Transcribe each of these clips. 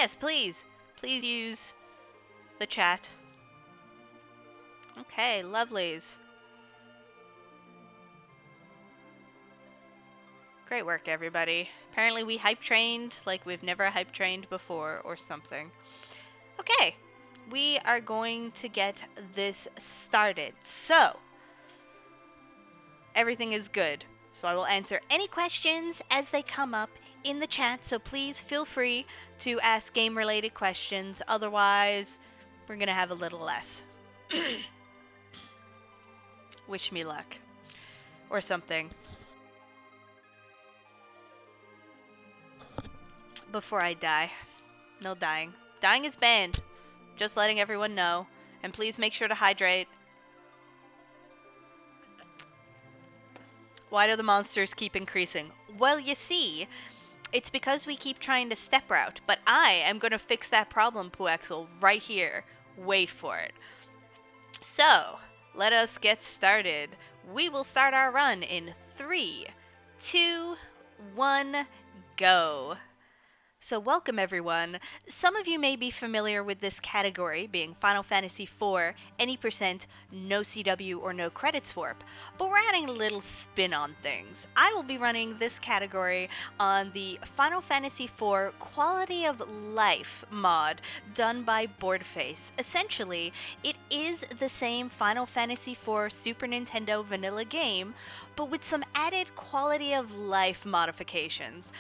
yes, please use the chat. Okay, lovelies. Great work, everybody. Apparently we hype trained like we've never hype trained before or something. Okay, we are going to get this started. So, everything is good. So I will answer any questions as they come up in the chat, so please feel free to ask game-related questions. Otherwise, we're going to have a little less. Wish me luck. Or something. Before I die. No dying. Dying is banned. Just letting everyone know. And please make sure to hydrate. Why do the monsters keep increasing? Well, you see, it's because we keep trying to step route, but I am going to fix that problem, Puexel, right here. Wait for it. So, let us get started. We will start our run in 3, 2, 1, go. So welcome everyone. Some of you may be familiar with this category being Final Fantasy IV, any percent, no CW or no credit swap, but we're adding a little spin on things. I will be running this category on the Final Fantasy IV Quality of Life mod done by Boardface. Essentially, it is the same Final Fantasy IV Super Nintendo vanilla game, but with some added quality of life modifications.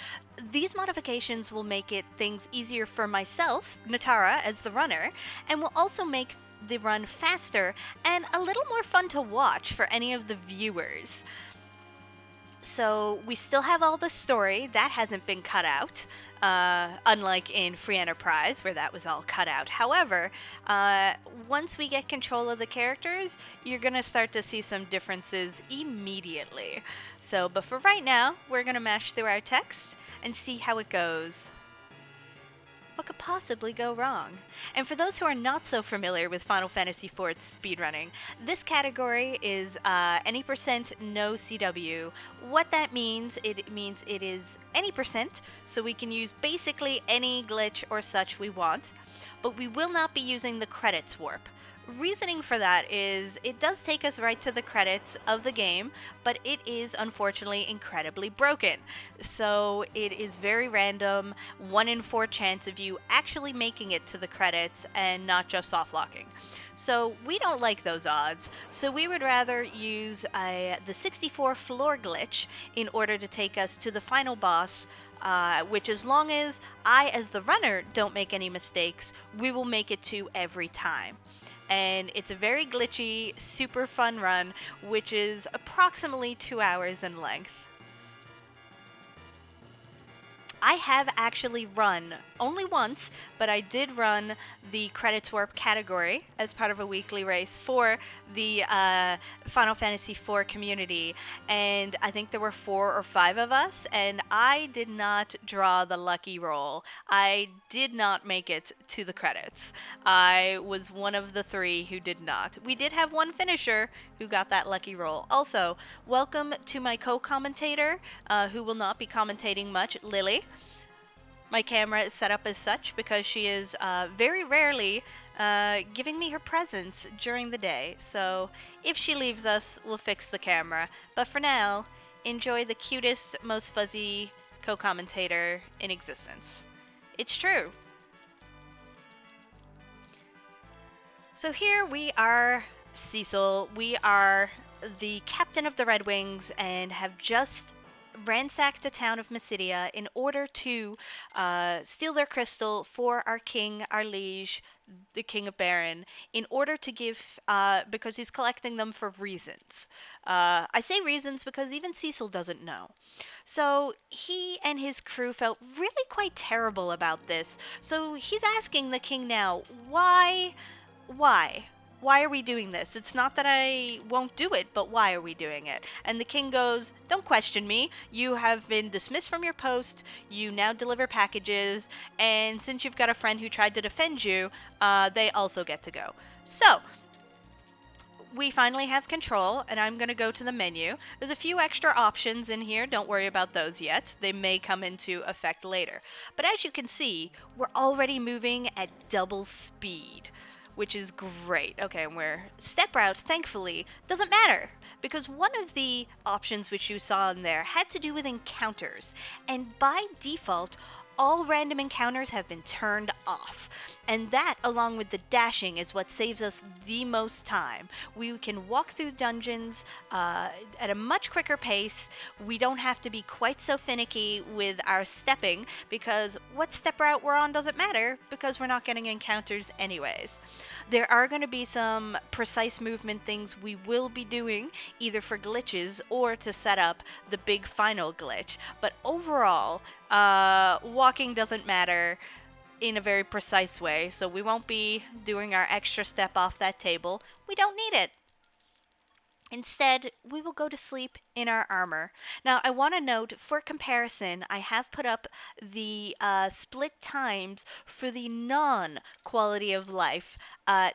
These modifications will make it things easier for myself, Natara, as the runner, and will also make the run faster and a little more fun to watch for any of the viewers. So we still have all the story, that hasn't been cut out, unlike in Free Enterprise where that was all cut out. However, once we get control of the characters, you're going to start to see some differences immediately. So, but for right now, we're going to mash through our text and see how it goes. What could possibly go wrong? And for those who are not so familiar with Final Fantasy IV speedrunning, this category is any percent no CW. What that means, it means it is any percent, so we can use basically any glitch or such we want, but we will not be using the credits warp. Reasoning for that is it does take us right to the credits of the game, but it is unfortunately incredibly broken. So it is very random, 1 in 4 chance of you actually making it to the credits and not just soft locking. So we don't like those odds, so we would rather use the 64 floor glitch in order to take us to the final boss, which as long as I as the runner don't make any mistakes, we will make it to every time. And it's a very glitchy, super fun run, which is approximately 2 hours in length. I have actually run, only once, but I did run the credits warp category as part of a weekly race for the Final Fantasy IV community, and I think there were 4 or 5 of us, and I did not draw the lucky roll. I did not make it to the credits. I was one of the 3 who did not. We did have one finisher who got that lucky roll. Also, welcome to my co-commentator, who will not be commentating much, Lily. My camera is set up as such because she is very rarely giving me her presence during the day. So if she leaves us, we'll fix the camera. But for now, enjoy the cutest, most fuzzy co-commentator in existence. It's true. So here we are, Cecil. We are the captain of the Red Wings and have just ransacked the town of Mysidia in order to steal their crystal for our king, our liege, the King of Baron, in order to give, because he's collecting them for reasons. I say reasons because even Cecil doesn't know. So he and his crew felt really quite terrible about this. So he's asking the king now, why? Why are we doing this? It's not that I won't do it, but why are we doing it? And the king goes, don't question me. You have been dismissed from your post. You now deliver packages. And since you've got a friend who tried to defend you, they also get to go. So, we finally have control, and I'm going to go to the menu. There's a few extra options in here. Don't worry about those yet. They may come into effect later. But as you can see, we're already moving at double speed, which is great. Okay, and we're step route, thankfully, doesn't matter, because one of the options which you saw in there had to do with encounters, and by default, all random encounters have been turned off. And that, along with the dashing, is what saves us the most time. We can walk through dungeons at a much quicker pace. We don't have to be quite so finicky with our stepping, because what step route we're on doesn't matter, because we're not getting encounters anyways. There are going to be some precise movement things we will be doing, either for glitches or to set up the big final glitch. But overall, walking doesn't matter in a very precise way, so we won't be doing our extra step off that table. We don't need it. Instead, we will go to sleep in our armor. Now, I want to note, for comparison, I have put up the split times for the non-quality of life,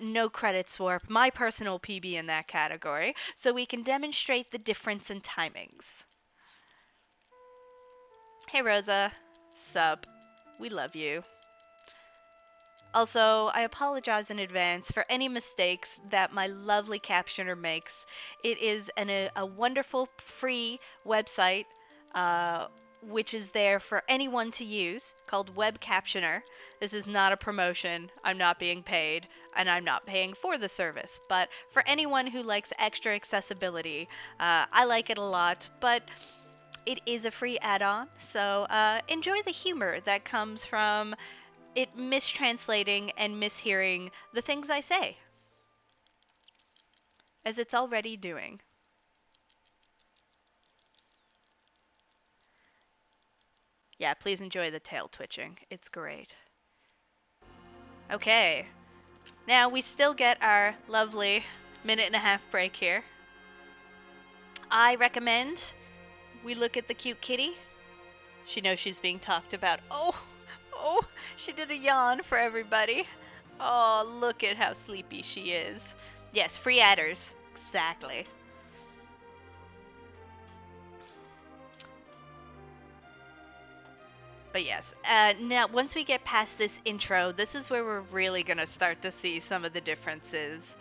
no credit swap, my personal PB in that category, so we can demonstrate the difference in timings. Hey Rosa, sup, we love you. Also, I apologize in advance for any mistakes that my lovely captioner makes. It is a wonderful free website which is there for anyone to use, called Web Captioner. This is not a promotion. I'm not being paid, and I'm not paying for the service. But for anyone who likes extra accessibility, I like it a lot. But it is a free add-on, so enjoy the humor that comes from it mistranslating and mishearing the things I say, as it's already doing. Yeah, please enjoy the tail twitching. It's great. Okay. Now we still get our lovely minute-and-a-half break here. I recommend we look at the cute kitty. She knows she's being talked about. Oh, she did a yawn for everybody. Oh, look at how sleepy she is. Yes, free adders. Exactly. But yes, now once we get past this intro, this is where we're really going to start to see some of the differences.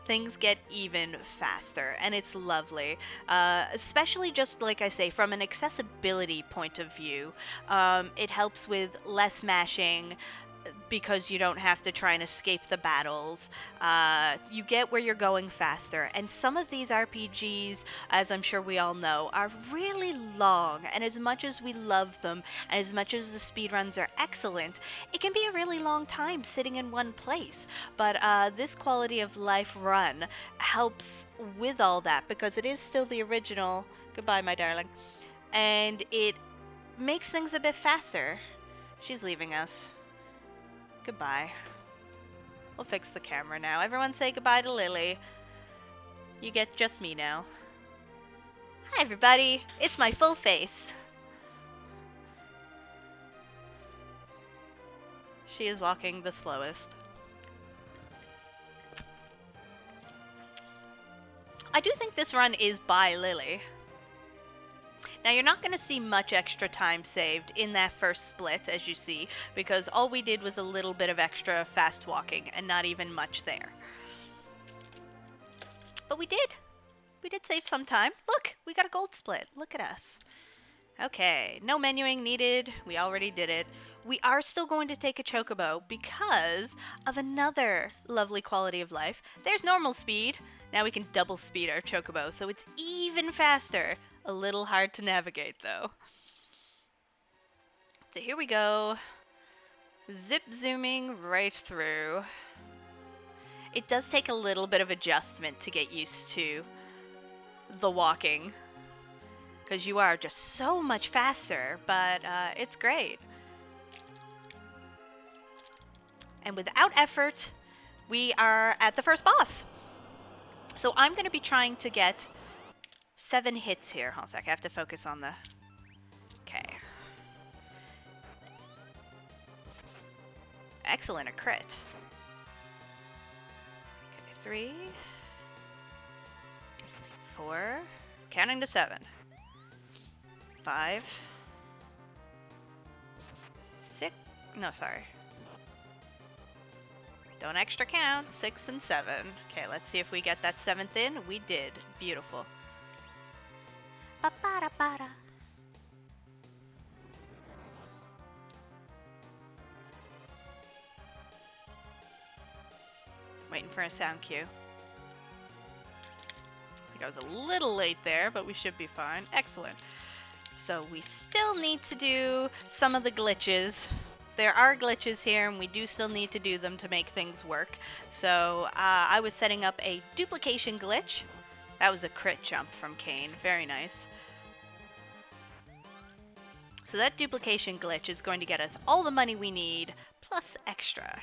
Things get even faster, and it's lovely. Especially just like I say, from an accessibility point of view, it helps with less mashing, because you don't have to try and escape the battles. You get where you're going faster. And some of these RPGs, as I'm sure we all know, are really long. And as much as we love them, and as much as the speedruns are excellent, it can be a really long time sitting in one place. But this quality of life run helps with all that, because it is still the original. Goodbye, my darling. And it makes things a bit faster. She's leaving us. Goodbye. We'll fix the camera now. Everyone say goodbye to Lily. You get just me now. Hi everybody, it's my full face. She is walking the slowest. I do think this run is by Lily. Now, you're not going to see much extra time saved in that first split, as you see, because all we did was a little bit of extra fast walking, and not even much there. But we did. We did save some time. Look, we got a gold split. Look at us. Okay, no menuing needed. We already did it. We are still going to take a chocobo because of another lovely quality of life. There's normal speed. Now we can double speed our chocobo, so it's even faster. A little hard to navigate, though. So here we go. Zip zooming right through. It does take a little bit of adjustment to get used to the walking, because you are just so much faster, but it's great. And without effort, we are at the first boss. So I'm going to be trying to get 7 hits here. Hold on a sec, I have to focus on the... Okay. Excellent, a crit. Okay, 3. 4, counting to 7, 5, 6, no, sorry. Don't extra count, 6 and 7. Okay, let's see if we get that 7th in. We did. Beautiful. Ba-ba-da-ba-da. Waiting for a sound cue. I think I was a little late there, but we should be fine. Excellent. So we still need to do some of the glitches. There are glitches here, and we do still need to do them to make things work. So I was setting up a duplication glitch. That was a crit jump from Kane. Very nice. So that duplication glitch is going to get us all the money we need, plus extra.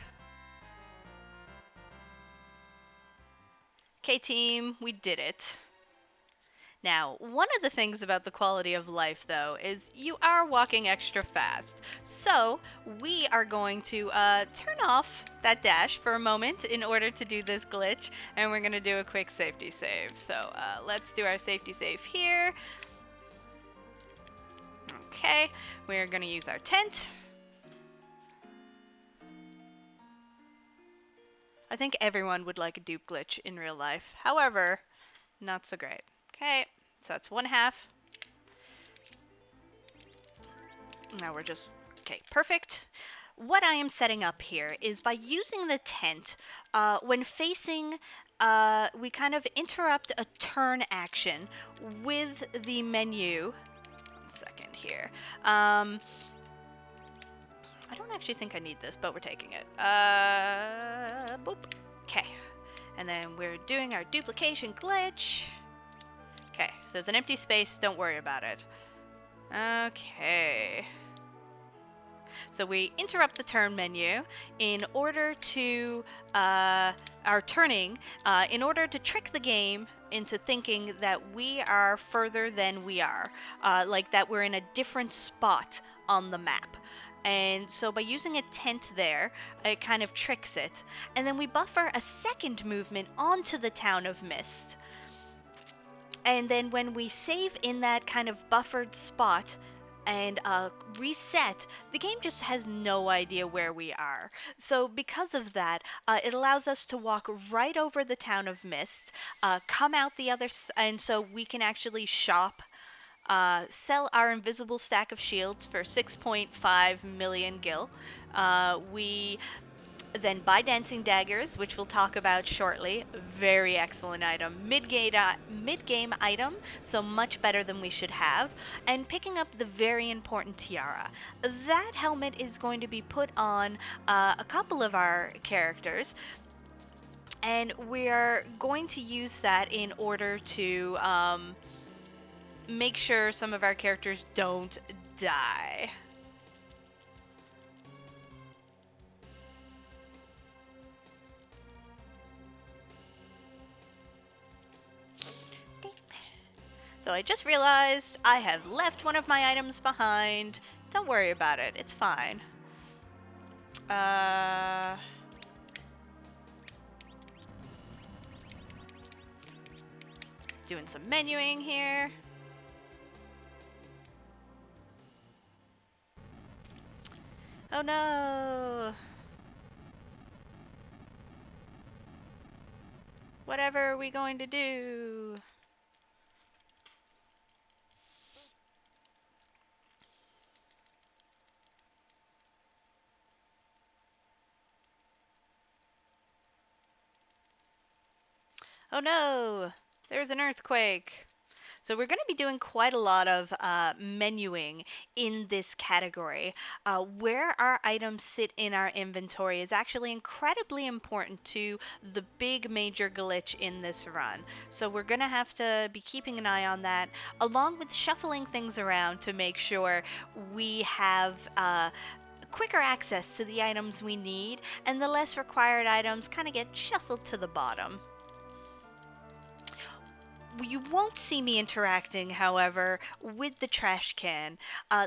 Okay, team, we did it. Now, one of the things about the quality of life, though, is you are walking extra fast. So, we are going to turn off that dash for a moment in order to do this glitch, and we're going to do a quick safety save. So, let's do our safety save here. Okay, we're going to use our tent. I think everyone would like a dupe glitch in real life. However, not so great. Okay, so that's 1/2. Now we're just... Okay, perfect. What I am setting up here is by using the tent, when facing... we kind of interrupt a turn action with the menu. 1 second here. I don't actually think I need this, but we're taking it. Boop. Okay. And then we're doing our duplication glitch. Okay, so there's an empty space. Don't worry about it. Okay. So we interrupt the turn menu in order to, our turning, in order to trick the game into thinking that we are further than we are. Like that we're in a different spot on the map. And so by using a tent there, it kind of tricks it. And then we buffer a second movement onto the Town of Mist. And then when we save in that kind of buffered spot and reset, the game just has no idea where we are. So because of that, it allows us to walk right over the Town of Mist, come out the other and so we can actually shop, sell our invisible stack of shields for 6.5 million gil. We then buy dancing daggers, which we'll talk about shortly. Very excellent item. Mid-game item, so much better than we should have. And picking up the very important tiara. That helmet is going to be put on a couple of our characters. And we are going to use that in order to make sure some of our characters don't die. So I just realized I have left one of my items behind. Don't worry about it, it's fine. Doing some menuing here. Oh no! Whatever are we going to do? Oh no! There's an earthquake! So we're going to be doing quite a lot of menuing in this category. Where our items sit in our inventory is actually incredibly important to the big major glitch in this run. So we're going to have to be keeping an eye on that, along with shuffling things around to make sure we have quicker access to the items we need, and the less required items kind of get shuffled to the bottom. You won't see me interacting, however, with the trash can.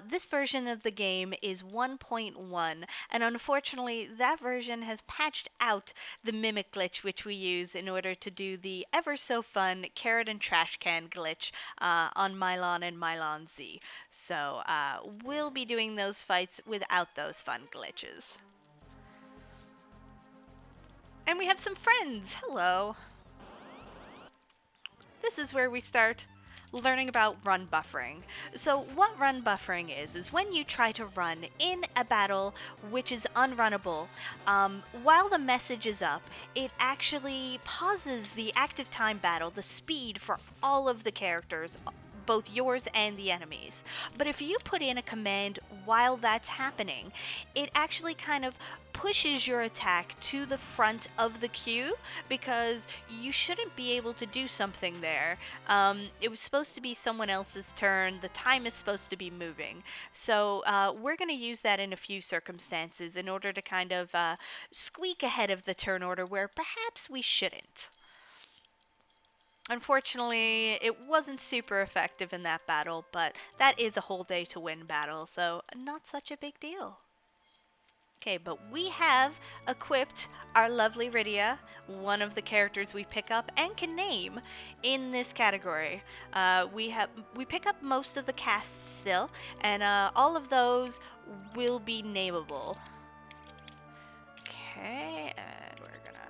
This version of the game is 1.1, and unfortunately, that version has patched out the mimic glitch which we use in order to do the ever so fun carrot and trash can glitch on Mylon and Mylon Z. So we'll be doing those fights without those fun glitches. And we have some friends. Hello. This is where we start learning about run buffering. So what run buffering is when you try to run in a battle which is unrunnable, while the message is up, it actually pauses the active time battle, the speed for all of the characters, both yours and the enemies. But if you put in a command while that's happening, it actually kind of pushes your attack to the front of the queue, because you shouldn't be able to do something there. It was supposed to be someone else's turn. The time is supposed to be moving. So we're going to use that in a few circumstances in order to kind of squeak ahead of the turn order where perhaps we shouldn't. Unfortunately, it wasn't super effective in that battle, but that is a whole day to win battle, so not such a big deal. Okay, but we have equipped our lovely Rydia, one of the characters we pick up and can name in this category. We pick up most of the casts still, and all of those will be nameable. Okay, and we're gonna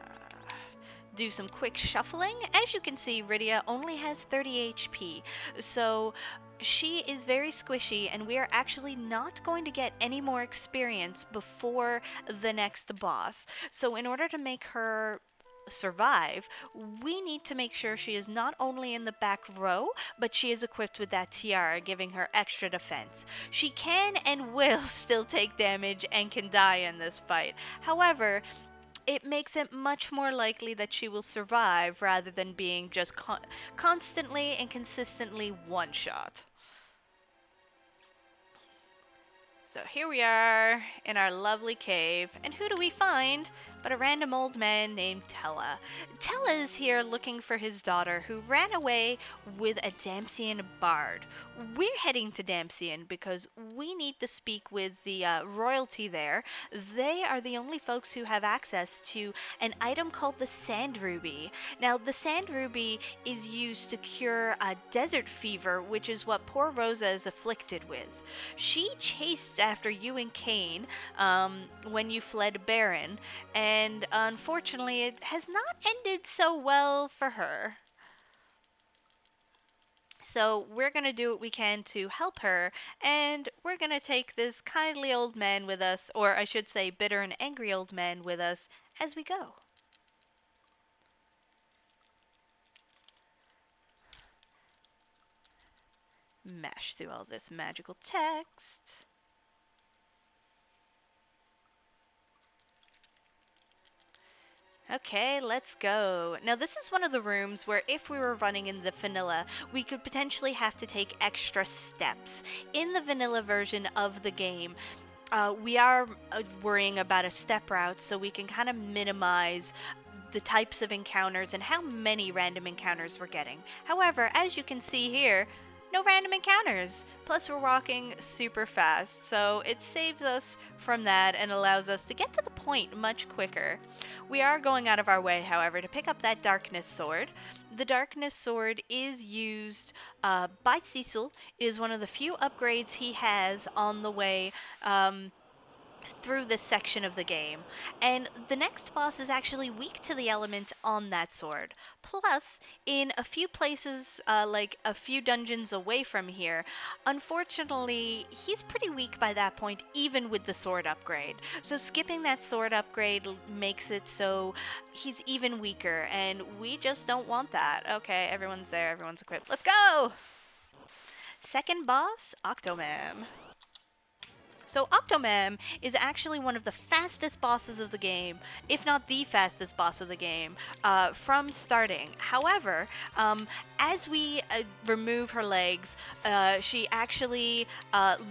do some quick shuffling. As you can see, Rydia only has 30 HP, so she is very squishy, and we are actually not going to get any more experience before the next boss. So in order to make her survive, we need to make sure she is not only in the back row, but she is equipped with that tiara, giving her extra defense. She can and will still take damage and can die in this fight. However, it makes it much more likely that she will survive rather than being just constantly and consistently one-shot. So here we are in our lovely cave, and who do we find but a random old man named Tella. Tella is here looking for his daughter, who ran away with a Damsian bard. We're heading to Damsian because we need to speak with the royalty there. They are the only folks who have access to an item called the Sand Ruby. Now, the Sand Ruby is used to cure desert fever, which is what poor Rosa is afflicted with. She chased after you and Cain when you fled Baron, and unfortunately it has not ended so well for her. So we're going to do what we can to help her, and we're going to take this kindly old man with us, or I should say bitter and angry old man with us, as we go. Mash through all this magical text. Okay, let's go. Now this is one of the rooms where if we were running in the vanilla, we could potentially have to take extra steps. In the vanilla version of the game, we are worrying about a step route, so we can kind of minimize the types of encounters and how many random encounters we're getting. However, as you can see here, no random encounters. Plus we're walking super fast, so it saves us from that and allows us to get to the point much quicker. We are going out of our way, however, to pick up that Darkness Sword. The Darkness Sword is used by Cecil. It is one of the few upgrades he has on the way through this section of the game, and the next boss is actually weak to the element on that sword. Plus, in a few places, like a few dungeons away from here, unfortunately, he's pretty weak by that point, even with the sword upgrade. So skipping that sword upgrade makes it so he's even weaker, and we just don't want that. Okay, everyone's there, everyone's equipped. Let's go! Second boss, Octomam. So Octomam is actually one of the fastest bosses of the game, if not the fastest boss of the game, from starting. However, as we remove her legs, she actually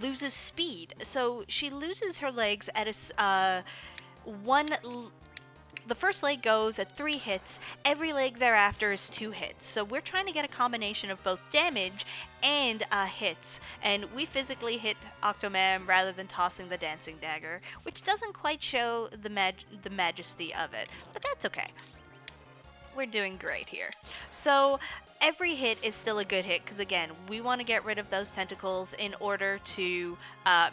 loses speed. So she loses her legs at a the first leg goes at 3 hits. Every leg thereafter is 2 hits. So we're trying to get a combination of both damage and hits. And we physically hit Octomam rather than tossing the dancing dagger, which doesn't quite show the majesty of it. But that's okay. We're doing great here. So every hit is still a good hit because, again, we want to get rid of those tentacles in order to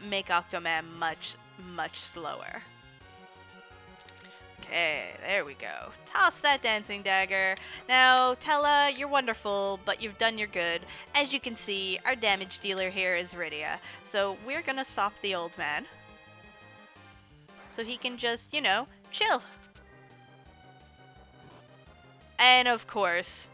make Octomam much, much slower. Okay, there we go. Toss that dancing dagger. Now, Tella, you're wonderful, but you've done your good. As you can see, our damage dealer here is Rydia. So we're gonna stop the old man. So he can just, you know, chill. And of course,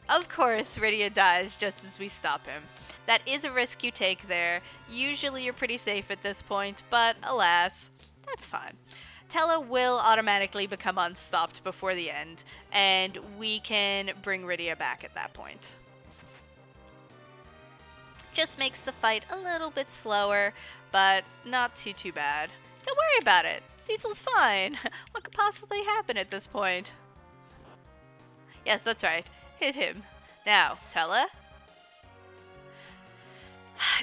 Rydia dies just as we stop him. That is a risk you take there. Usually you're pretty safe at this point, but alas, that's fine. Tella will automatically become unstopped before the end, and we can bring Rydia back at that point. Just makes the fight a little bit slower, but not too bad. Don't worry about it. Cecil's fine. What could possibly happen at this point? Yes, that's right. Hit him. Now, Tella.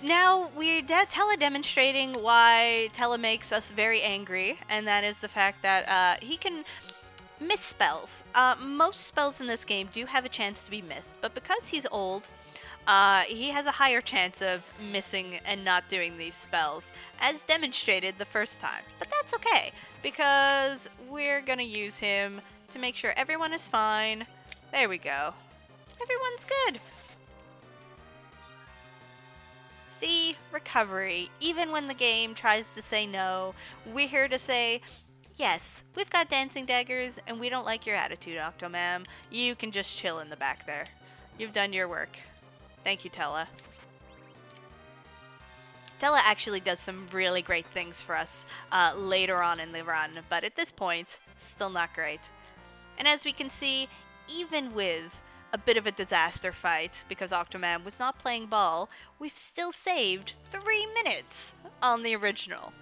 Now we're Tella demonstrating why Tella makes us very angry, and that is the fact that he can miss spells. Most spells in this game do have a chance to be missed, but because he's old, he has a higher chance of missing and not doing these spells, as demonstrated the first time. But that's okay, because we're gonna use him to make sure everyone is fine. There we go. Everyone's good. See? Recovery. Even when the game tries to say no, we're here to say, yes, we've got dancing daggers, and we don't like your attitude, Octomam. You can just chill in the back there. You've done your work. Thank you, Tella. Tella actually does some really great things for us later on in the run, but at this point, still not great. And as we can see, even with a bit of a disaster fight because Octomam was not playing ball, we've still saved 3 minutes on the original.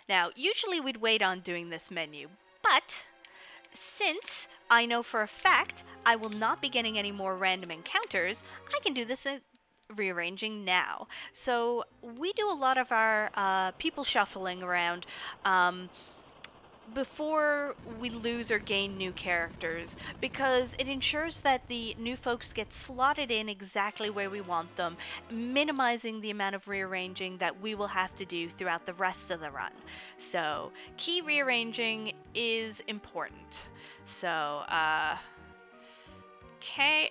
Now, usually we'd wait on doing this menu, but since I know for a fact I will not be getting any more random encounters, I can do this rearranging now. So we do a lot of our people shuffling around before we lose or gain new characters, because it ensures that the new folks get slotted in exactly where we want them, minimizing the amount of rearranging that we will have to do throughout the rest of the run. So key rearranging is important. So okay,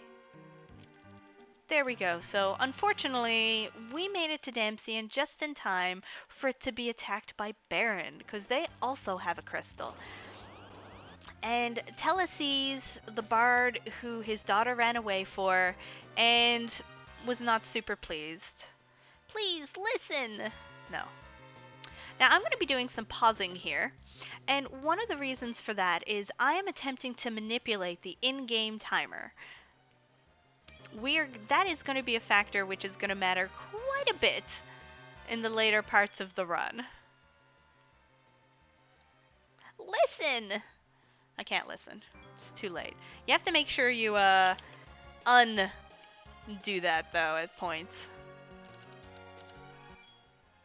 there we go. So unfortunately, we made it to Damsian just in time for it to be attacked by Baron, because they also have a crystal. And Tella sees the bard who his daughter ran away for and was not super pleased. Please listen! No. Now I'm going to be doing some pausing here. And one of the reasons for that is I am attempting to manipulate the in-game timer. That is going to be a factor which is going to matter quite a bit in the later parts of the run. Listen! I can't listen. It's too late. You have to make sure you undo that though at points.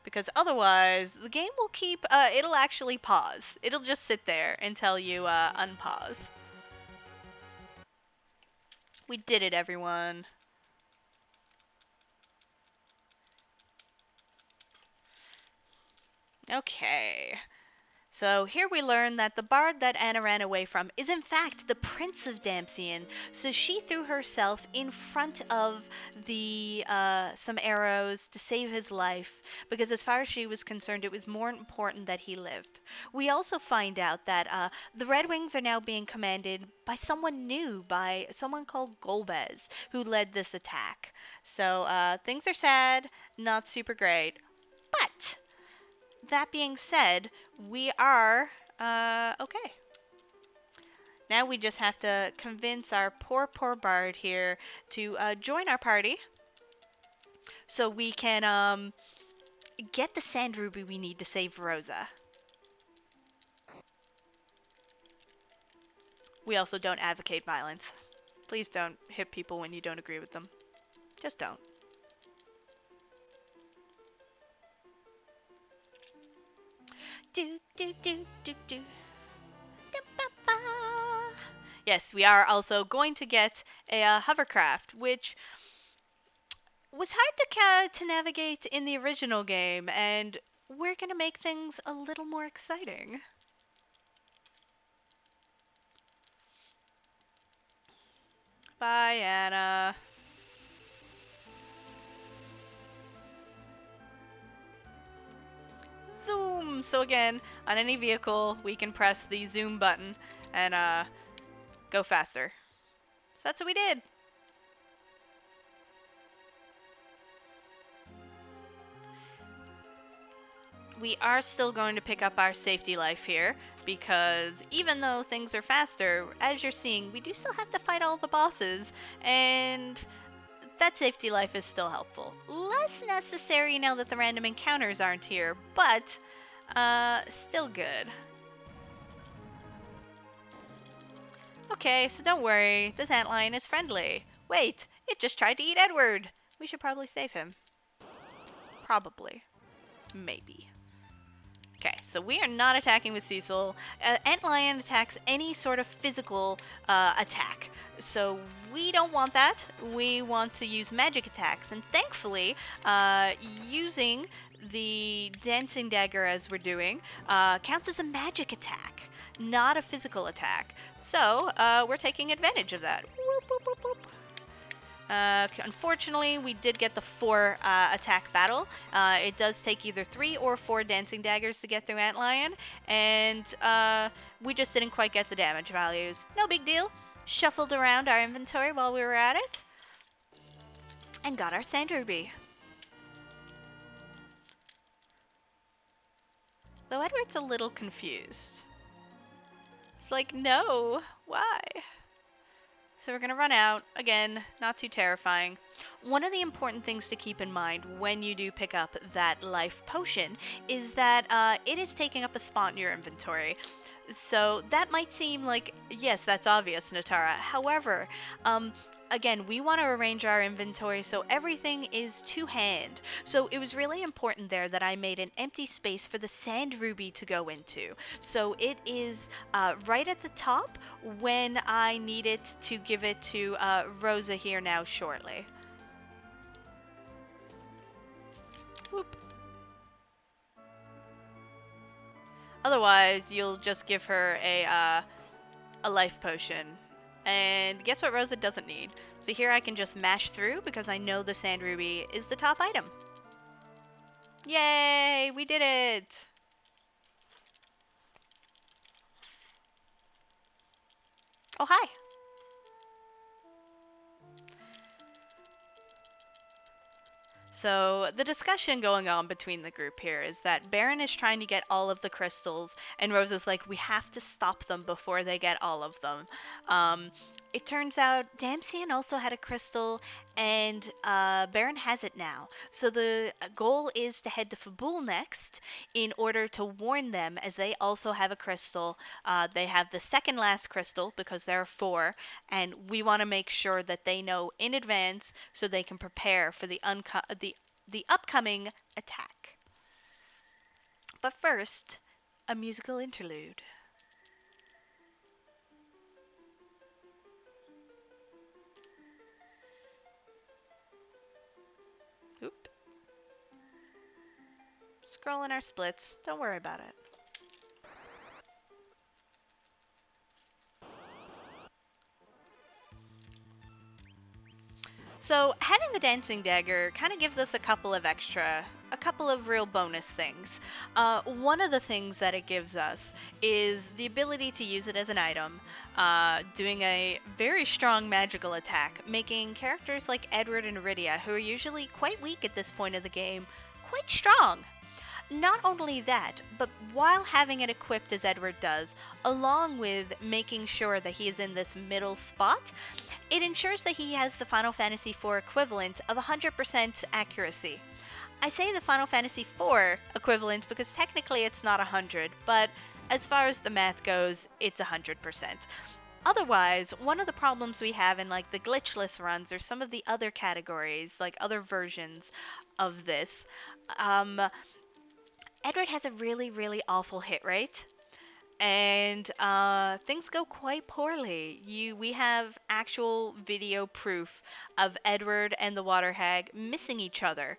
Because otherwise the game will keep it'll actually pause. It'll just sit there until you unpause. We did it, everyone. Okay. So here we learn that the bard that Anna ran away from is in fact the Prince of Damsian. So she threw herself in front of the some arrows to save his life, because as far as she was concerned, it was more important that he lived. We also find out that the Red Wings are now being commanded by someone new, by someone called Golbez, who led this attack. So things are sad, not super great, but that being said, we are okay. Now we just have to convince our poor bard here to join our party so we can get the sand ruby we need to save Rosa. We also don't advocate violence. Please don't hit people when you don't agree with them. Just don't. Do do do do do. Yes, we are also going to get a hovercraft, which was hard to navigate in the original game, and we're gonna make things a little more exciting. Bye, Anna. Zoom! So again, on any vehicle, we can press the zoom button and go faster. So that's what we did. We are still going to pick up our safety life here, because even though things are faster, as you're seeing, we do still have to fight all the bosses, and that safety life is still helpful. Less necessary now that the random encounters aren't here, but still good. Okay, so don't worry, this antlion is friendly. Wait, it just tried to eat Edward. We should probably save him. Probably. Maybe. Okay, so we are not attacking with Cecil. Antlion attacks any sort of physical attack. So we don't want that. We want to use magic attacks. And thankfully, using the dancing dagger as we're doing counts as a magic attack, not a physical attack. So we're taking advantage of that. Whoop, whoop, whoop, whoop. Unfortunately, we did get the 4 attack battle. It does take either 3 or 4 dancing daggers to get through Antlion, and we just didn't quite get the damage values. No big deal. Shuffled around our inventory while we were at it, and got our sand ruby. Though Edward's a little confused. It's like, no, why? So we're going to run out. Again, not too terrifying. One of the important things to keep in mind when you do pick up that life potion is that it is taking up a spot in your inventory. So that might seem like, yes, that's obvious, Natara. However, again, we want to arrange our inventory so everything is to hand. So it was really important there that I made an empty space for the sand ruby to go into. So it is right at the top when I need it to give it to Rosa here now shortly. Whoop. Otherwise, you'll just give her a life potion. And guess what Rosa doesn't need? So here I can just mash through because I know the sand ruby is the top item. Yay! We did it! Oh, hi! So the discussion going on between the group here is that Baron is trying to get all of the crystals, and Rosa's like, we have to stop them before they get all of them. It turns out Damsian also had a crystal, and Baron has it now. So the goal is to head to Fabul next in order to warn them, as they also have a crystal. They have the second last crystal because there are 4, and we want to make sure that they know in advance so they can prepare for the upcoming attack. But first, a musical interlude. Oop. Scrolling our splits. Don't worry about it. So having the dancing dagger kind of gives us a couple of real bonus things. One of the things that it gives us is the ability to use it as an item, doing a very strong magical attack, making characters like Edward and Iridia, who are usually quite weak at this point of the game, quite strong. Not only that, but while having it equipped as Edward does, along with making sure that he is in this middle spot, it ensures that he has the Final Fantasy IV equivalent of 100% accuracy. I say the Final Fantasy IV equivalent because technically it's not 100, but as far as the math goes, it's 100%. Otherwise, one of the problems we have in like the glitchless runs or some of the other categories, like other versions of this, um, Edward has a really, really awful hit rate. And things go quite poorly. We have actual video proof of Edward and the Water Hag missing each other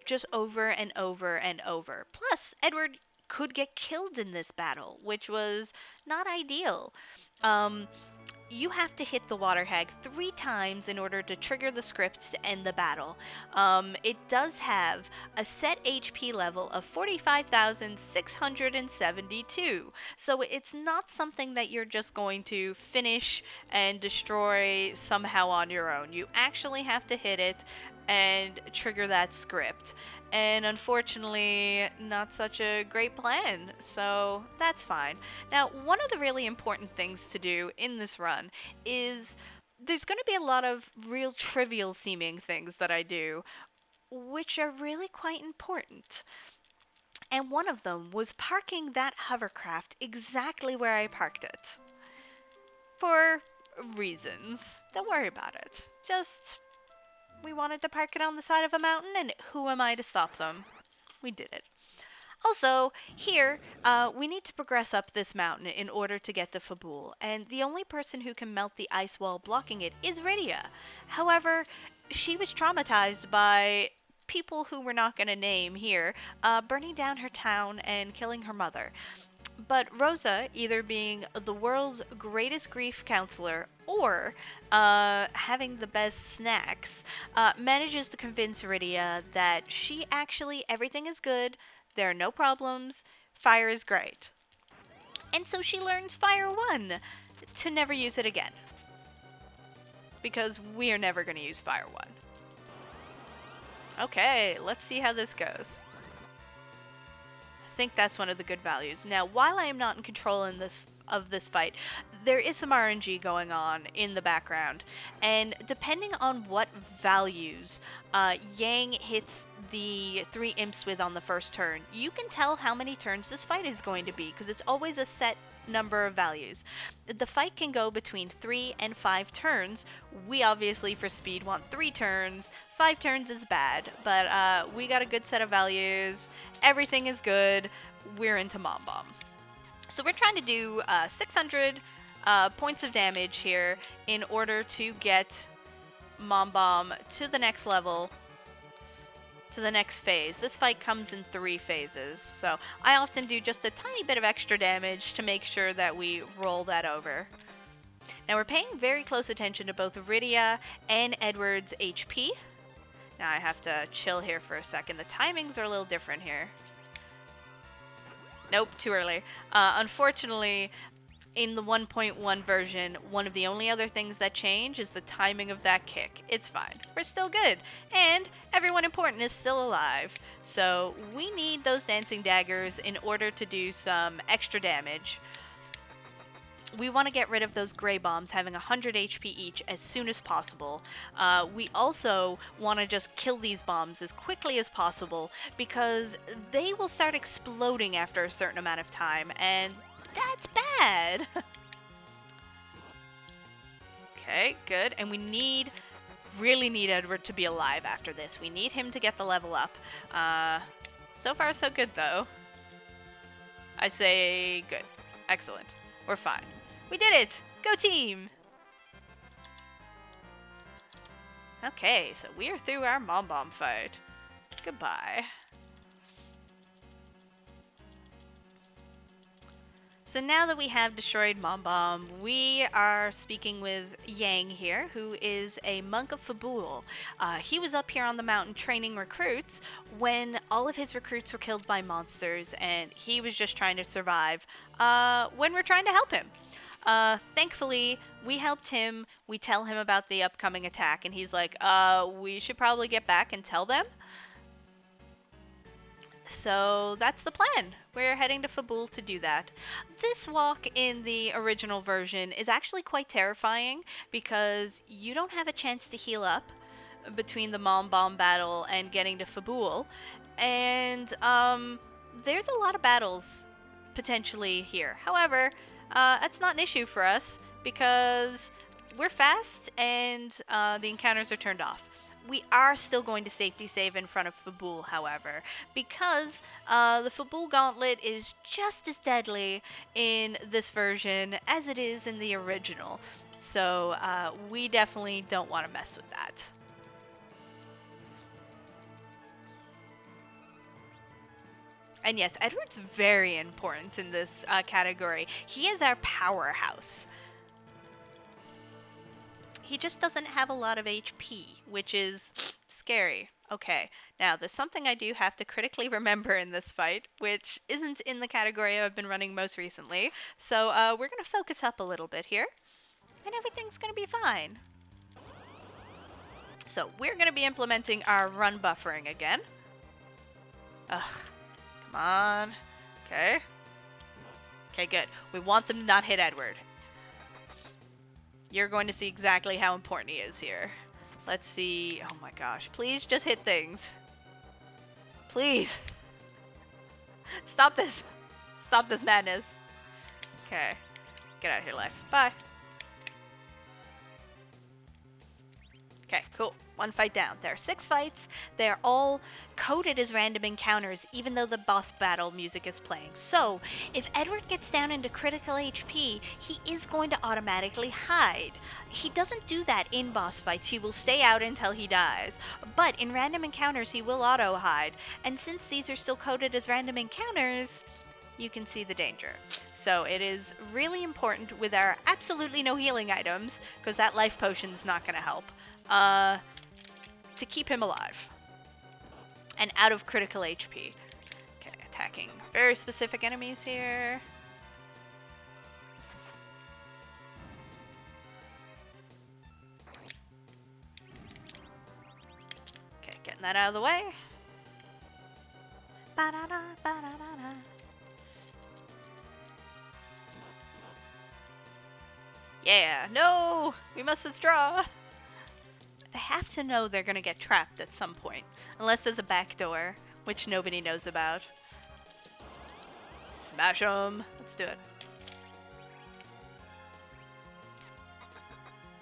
just over and over and over. Plus, Edward could get killed in this battle, which was not ideal. Um, you have to hit the Water Hag 3 times in order to trigger the script to end the battle. It does have a set HP level of 45,672, so it's not something that you're just going to finish and destroy somehow on your own. You actually have to hit it and trigger that script. And unfortunately, not such a great plan, so that's fine. Now, one of the really important things to do in this run is there's going to be a lot of real trivial seeming things that I do, which are really quite important. And one of them was parking that hovercraft exactly where I parked it. For reasons. Don't worry about it. Just, we wanted to park it on the side of a mountain, and who am I to stop them? We did it. Also, here, we need to progress up this mountain in order to get to Fabul, and the only person who can melt the ice wall blocking it is Rydia. However, she was traumatized by people who we're not going to name here, burning down her town and killing her mother. But Rosa, either being the world's greatest grief counselor or having the best snacks, manages to convince Rydia that everything is good, there are no problems, fire is great. And so she learns Fire 1 to never use it again. Because we're never going to use Fire 1. Okay, let's see how this goes. I think that's one of the good values. Now, while I am not in control of this fight, there is some RNG going on in the background, and depending on what values Yang hits the 3 imps with on the first turn, you can tell how many turns this fight is going to be, because it's always a set number of values. The fight can go between 3 and 5 turns. We obviously, for speed, want 3 turns. 5 turns is bad, but we got a good set of values. Everything is good. We're into Mom Bomb. So we're trying to do 600 points of damage here in order to get Mom Bomb to the next level, to the next phase. This fight comes in 3 phases, so I often do just a tiny bit of extra damage to make sure that we roll that over. Now we're paying very close attention to both Rydia and Edward's HP. Now I have to chill here for a second. The timings are a little different here. Nope, too early. Unfortunately, in the 1.1 version, one of the only other things that change is the timing of that kick. It's fine. We're still good. And everyone important is still alive. So we need those dancing daggers in order to do some extra damage. We want to get rid of those gray bombs having 100 HP each as soon as possible. We also want to just kill these bombs as quickly as possible because they will start exploding after a certain amount of time, and that's bad. Okay, good. And we really need Edward to be alive after this. We need him to get the level up. So far, so good, though. I say good. Excellent. We're fine. We did it! Go team! Okay, so we are through our Mom Bomb fight. Goodbye. So now that we have destroyed Mom Bomb, we are speaking with Yang here, who is a monk of Fabul. He was up here on the mountain training recruits when all of his recruits were killed by monsters, and he was just trying to survive when we're trying to help him. Thankfully, we helped him. We tell him about the upcoming attack, and he's like, we should probably get back and tell them. So that's the plan. We're heading to Fabul to do that. This walk in the original version is actually quite terrifying because you don't have a chance to heal up between the Mom Bomb battle and getting to Fabul. And there's a lot of battles potentially here. However, that's not an issue for us because we're fast and the encounters are turned off. We are still going to safety save in front of Fabul, however, because the Fabul Gauntlet is just as deadly in this version as it is in the original. So we definitely don't want to mess with that. And yes, Edward's very important in this category. He is our powerhouse. He just doesn't have a lot of HP, which is scary. Okay, now there's something I do have to critically remember in this fight, which isn't in the category I've been running most recently. So we're going to focus up a little bit here, and everything's going to be fine. So we're going to be implementing our run buffering again. Ugh, come on. Okay. Okay, good. We want them to not hit Edward. You're going to see exactly how important he is here. Let's see. Oh my gosh. Please just hit things. Please. Stop this. Stop this madness. Okay. Get out of here, life. Bye. Okay, cool. One fight down. There are 6 fights. They're all coded as random encounters, even though the boss battle music is playing. So, if Edward gets down into critical HP, he is going to automatically hide. He doesn't do that in boss fights. He will stay out until he dies. But in random encounters, he will auto-hide. And since these are still coded as random encounters, you can see the danger. So it is really important with our absolutely no healing items, because that life potion is not going to help, to keep him alive and out of critical HP. Okay, attacking very specific enemies here. Okay, getting that out of the way. Ba-da-da, ba-da-da-da. Yeah, no! We must withdraw! They have to know they're gonna get trapped at some point. Unless there's a back door, which nobody knows about. Smash them! Let's do it.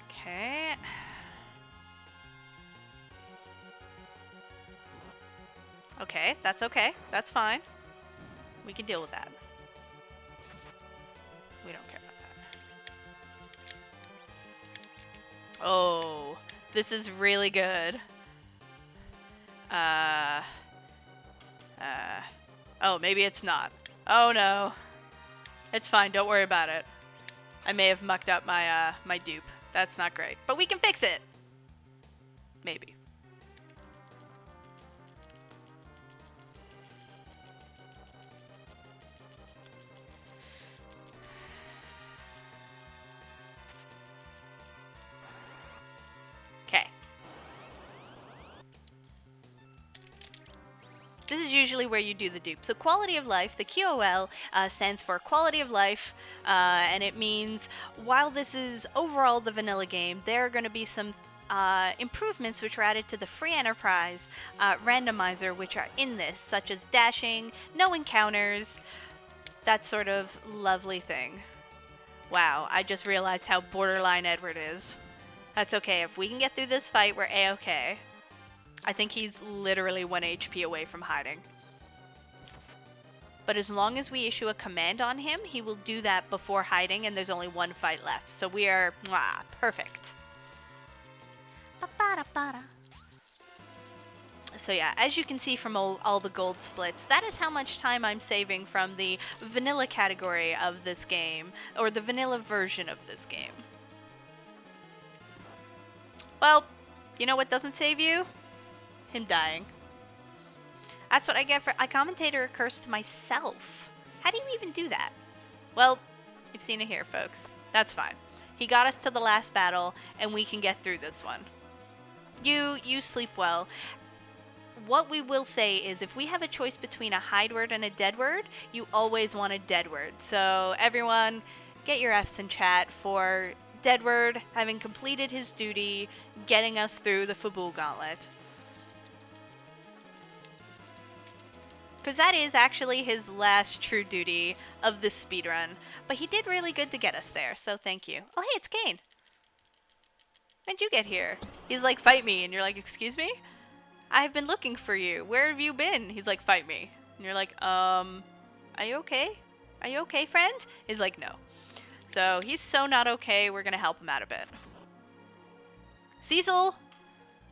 Okay. Okay, that's okay. That's fine. We can deal with that. We don't care about that. Oh, this is really good. Oh, maybe it's not. Oh no. It's fine, don't worry about it. I may have mucked up my, my dupe. That's not great. But we can fix it! Maybe. Okay. This is usually where you do the dupe. So quality of life, the QoL stands for quality of life, and it means while this is overall the vanilla game, there are going to be some improvements which are added to the free enterprise randomizer which are in this, such as dashing, no encounters, that sort of lovely thing. Wow, I just realized how borderline Edward is. That's okay, if we can get through this fight, we're A-okay. I think he's literally 1 HP away from hiding. But as long as we issue a command on him, he will do that before hiding, and there's only 1 fight left. So we are perfect. So yeah, as you can see from all the gold splits, that is how much time I'm saving from the vanilla category of this game, or the vanilla version of this game. Well, you know what doesn't save you? Him dying. That's what I get for I commentator a curse to myself. How do you even do that? Well, you've seen it here, folks. That's fine. He got us to the last battle, and we can get through this one. You sleep well. What we will say is if we have a choice between a hide word and a dead word, you always want a dead word. So everyone, get your F's in chat for Deadward having completed his duty, getting us through the Fabul Gauntlet. Because that is actually his last true duty of this speedrun. But he did really good to get us there, so thank you. Oh, hey, it's Kane. When'd you get here? He's like, fight me, and you're like, excuse me? I've been looking for you. Where have you been? He's like, fight me. And you're like, are you okay? Are you okay, friend? He's like, no. So he's so not okay, we're gonna help him out a bit. Cecil!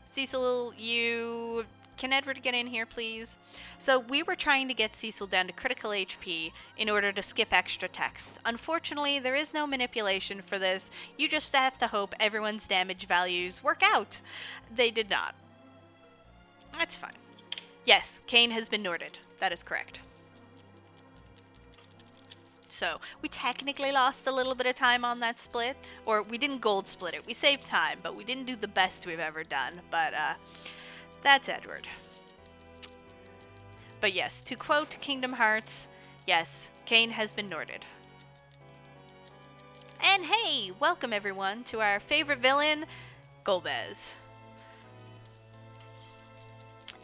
Cecil, you... Can Edward get in here, please? So we were trying to get Cecil down to critical HP in order to skip extra text. Unfortunately, there is no manipulation for this. You just have to hope everyone's damage values work out. They did not. That's fine. Yes, Kane has been Norded. That is correct. So, we technically lost a little bit of time on that split. Or, we didn't gold split it. We saved time, but we didn't do the best we've ever done. But, that's Edward. But yes, to quote Kingdom Hearts, yes, Kane has been Norded. And hey, welcome everyone to our favorite villain, Golbez.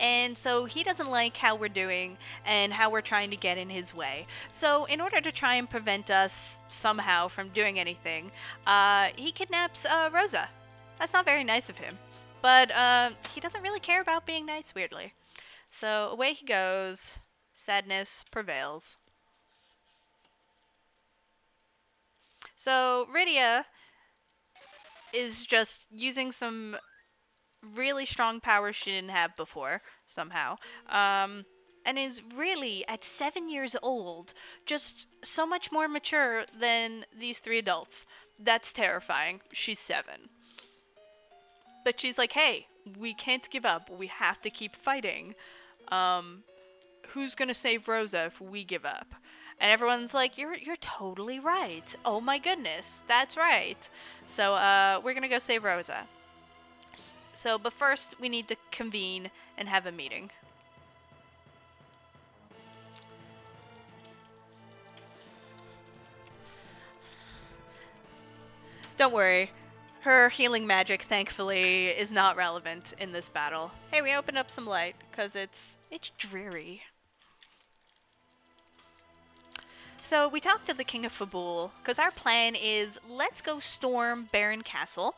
And so he doesn't like how we're doing and how we're trying to get in his way. So in order to try and prevent us somehow from doing anything, he kidnaps Rosa. That's not very nice of him. But he doesn't really care about being nice, weirdly. So away he goes. Sadness prevails. So Rydia is just using some really strong powers she didn't have before, somehow. And is really, at 7 years old, just so much more mature than these 3 adults. That's terrifying. She's 7. But she's like, hey, we can't give up. We have to keep fighting. Who's gonna save Rosa if we give up? And everyone's like, you're totally right. Oh my goodness, that's right. So we're gonna go save Rosa. So, but first we need to convene and have a meeting. Don't worry. Her healing magic, thankfully, is not relevant in this battle. Hey, we opened up some light, because it's dreary. So we talked to the King of Fabul, because our plan is, let's go storm Baron Castle.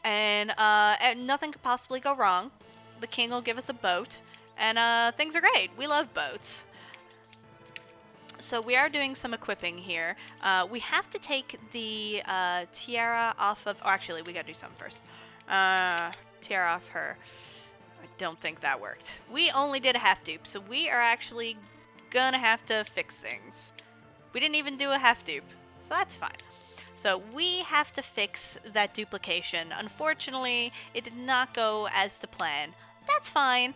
And nothing could possibly go wrong. The king will give us a boat. And things are great. We love boats. So we are doing some equipping here. We have to take the tiara off of... Oh, actually, we gotta do something first. Tiara off her. I don't think that worked. We only did a half dupe, so we are actually gonna have to fix things. We didn't even do a half dupe, so that's fine. So we have to fix that duplication. Unfortunately, it did not go as to plan. That's fine.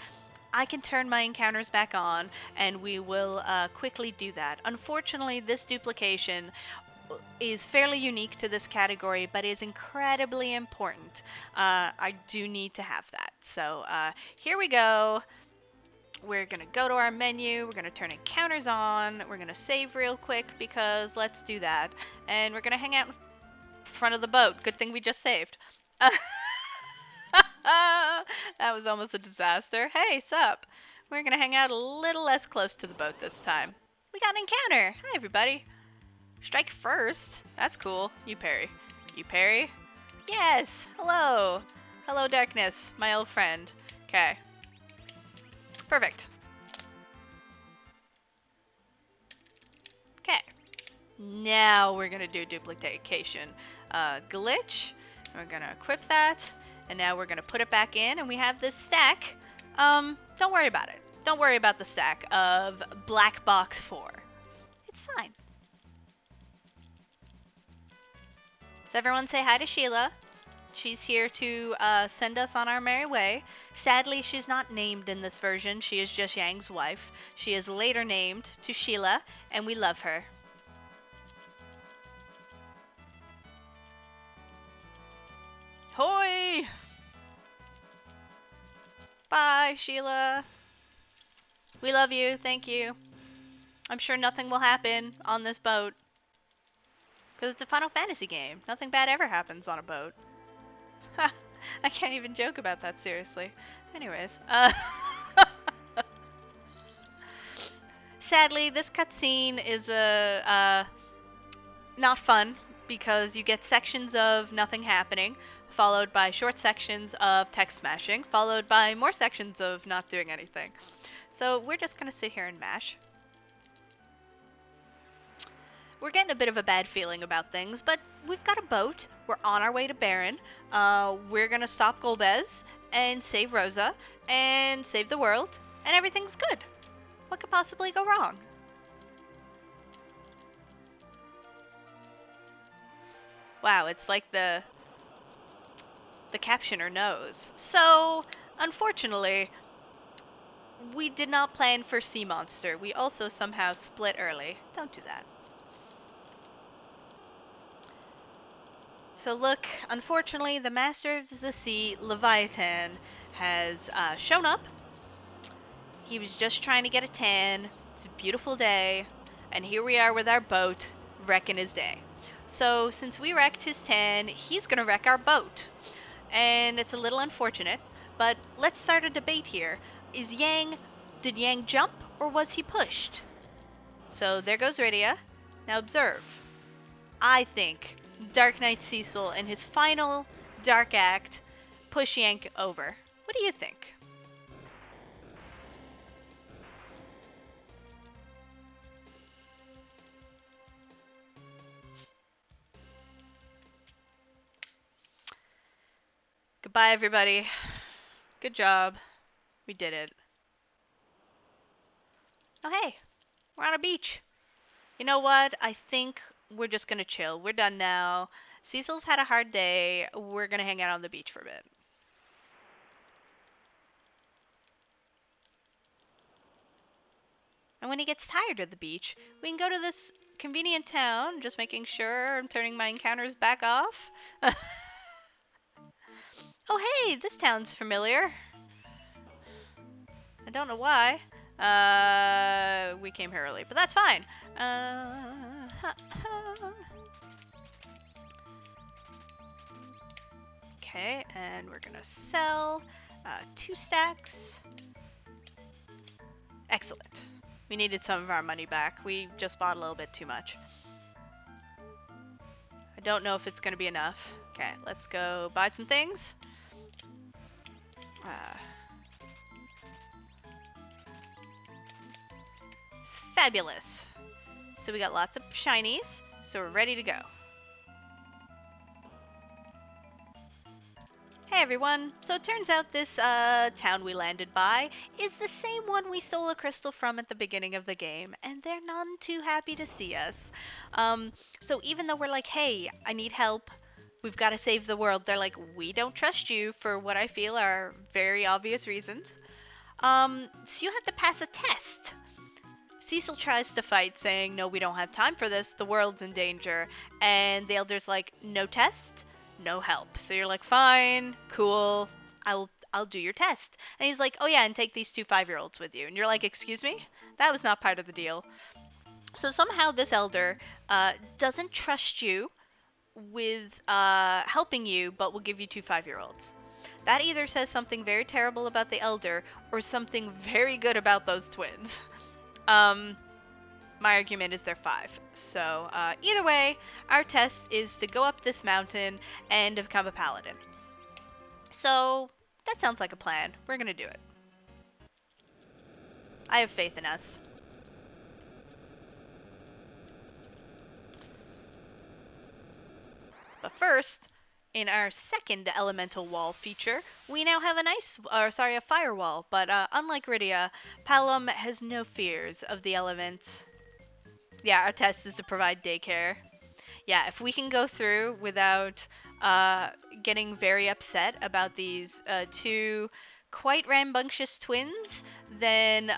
I can turn my encounters back on, and we will quickly do that. Unfortunately, this duplication is fairly unique to this category, but is incredibly important. I do need to have that. So here we go. We're going to go to our menu, we're going to turn encounters on, we're going to save real quick because let's do that. And we're going to hang out in front of the boat. Good thing we just saved. That was almost a disaster. Hey, sup? We're going to hang out a little less close to the boat this time. We got an encounter. Hi, everybody. Strike first. That's cool. You parry. You parry? Yes. Hello. Hello, darkness, my old friend. Okay. Perfect. Okay. Now we're going to do duplication. Glitch. We're going to equip that. And now we're going to put it back in. And we have this stack. Don't worry about it. Don't worry about the stack of Black Box 4. It's fine. So everyone say hi to Sheila. She's here to send us on our merry way. Sadly, she's not named in this version. She is just Yang's wife. She is later named to Sheila, and we love her. Hoi! Bye, Sheila. We love you. Thank you. I'm sure nothing will happen on this boat. Because it's a Final Fantasy game. Nothing bad ever happens on a boat. Ha! I can't even joke about that seriously. Anyways, sadly, this cutscene is not fun, because you get sections of nothing happening, followed by short sections of text smashing, followed by more sections of not doing anything. So we're just gonna sit here and mash. We're getting a bit of a bad feeling about things, but we've got a boat. We're on our way to Baron. We're gonna stop Golbez and save Rosa and save the world, and everything's good. What could possibly go wrong? Wow, it's like the captioner knows. So, unfortunately, we did not plan for Sea Monster. We also somehow split early. Don't do that. So look, unfortunately, the Master of the Sea, Leviathan, has shown up. He was just trying to get a tan. It's a beautiful day. And here we are with our boat, wrecking his day. So since we wrecked his tan, he's gonna wreck our boat. And it's a little unfortunate, but let's start a debate here. Did Yang jump, or was he pushed? So there goes Rydia. Now observe. I think Dark Knight Cecil in his final Dark Act push Yank over. What do you think? Goodbye, everybody. Good job. We did it. Oh, hey. We're on a beach. You know what? I think we're just gonna chill. We're done now. Cecil's had a hard day. We're gonna hang out on the beach for a bit. And when he gets tired of the beach, we can go to this convenient town, just making sure I'm turning my encounters back off. Oh, hey, this town's familiar. I don't know why. We came here early, but that's fine. Okay, and we're gonna sell 2 stacks. Excellent. We needed some of our money back. We just bought a little bit too much. I don't know if it's gonna be enough. Okay, let's go buy some things. Fabulous. So we got lots of shinies, so we're ready to go. Hey everyone, so it turns out this town we landed by is the same one we stole a crystal from at the beginning of the game, and they're none too happy to see us. So even though we're like, hey, I need help, we've got to save the world, they're like, we don't trust you for what I feel are very obvious reasons. So you have to pass a test. Cecil tries to fight, saying, no, we don't have time for this, the world's in danger, and the Elder's like, no test, no help. So you're like, fine, cool, I'll do your test. And he's like, oh yeah, and take these 2 5-year-olds with you. And you're like, excuse me? That was not part of the deal. So somehow this Elder doesn't trust you with helping you, but will give you 2 5-year-olds. That either says something very terrible about the Elder, or something very good about those twins. My argument is they're 5. So, either way, our test is to go up this mountain and become a paladin. So, that sounds like a plan. We're gonna do it. I have faith in us. But first, in our second elemental wall feature, we now have a firewall, but unlike Rydia, Palom has no fears of the elements. Yeah, our test is to provide daycare. Yeah, if we can go through without getting very upset about these 2 quite rambunctious twins, then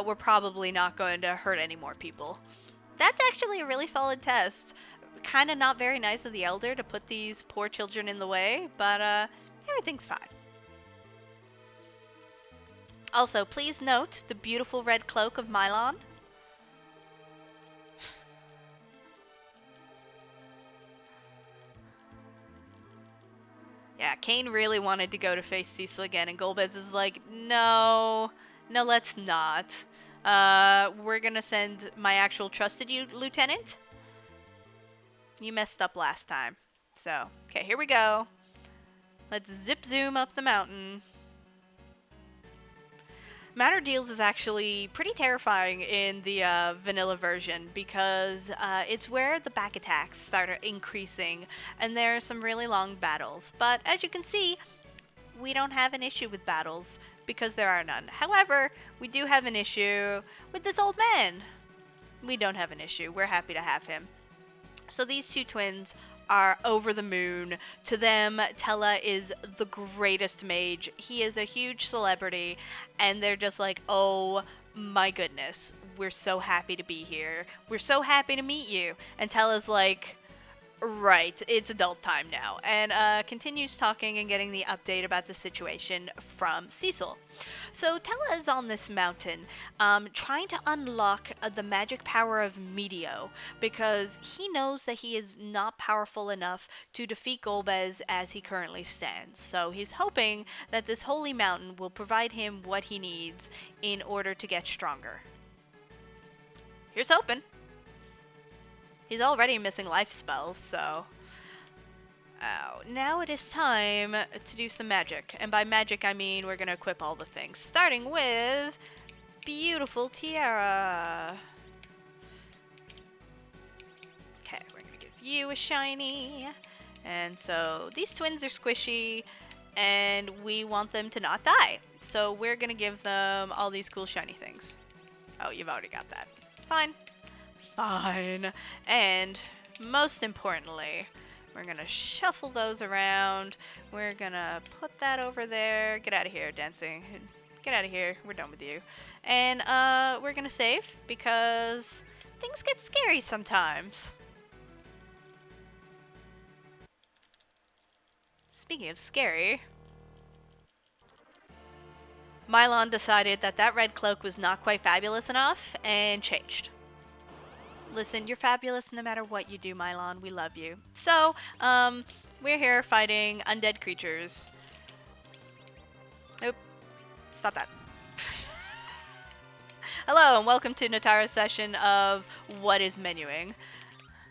we're probably not going to hurt any more people. That's actually a really solid test. Kind of not very nice of the Elder to put these poor children in the way, but everything's fine. Also, please note the beautiful red cloak of Mylon. Yeah, Kane really wanted to go to face Cecil again, and Golbez is like, no, let's not. We're gonna send my actual trusted lieutenant. You messed up last time. So, okay, here we go. Let's zip zoom up the mountain. Matter Deals is actually pretty terrifying in the vanilla version because it's where the back attacks start increasing and there are some really long battles. But as you can see, we don't have an issue with battles because there are none. However, we do have an issue with this old man. We don't have an issue. We're happy to have him. So these two twins are over the moon. To them, Tella is the greatest mage. He is a huge celebrity, and they're just like, oh my goodness, we're so happy to be here. We're so happy to meet you. And Tella's like, right, it's adult time now. And continues talking and getting the update about the situation from Cecil. So Tella is on this mountain trying to unlock the magic power of Medio because he knows that he is not powerful enough to defeat Golbez as he currently stands. So he's hoping that this holy mountain will provide him what he needs in order to get stronger. Here's hoping. He's already missing life spells, so... Oh, now it is time to do some magic. And by magic, I mean we're going to equip all the things. Starting with beautiful tiara. Okay, we're going to give you a shiny. And so these twins are squishy, and we want them to not die. So we're going to give them all these cool shiny things. Oh, you've already got that. Fine. Fine. And most importantly, we're gonna shuffle those around. We're gonna put that over there. Get out of here, dancing. Get out of here. We're done with you. And we're gonna save because things get scary sometimes. Speaking of scary, Mylon decided that that red cloak was not quite fabulous enough and changed. Listen, you're fabulous no matter what you do, Mylon. We love you. So, we're here fighting undead creatures. Nope. Stop that. Hello, and welcome to Natara's session of What is Menuing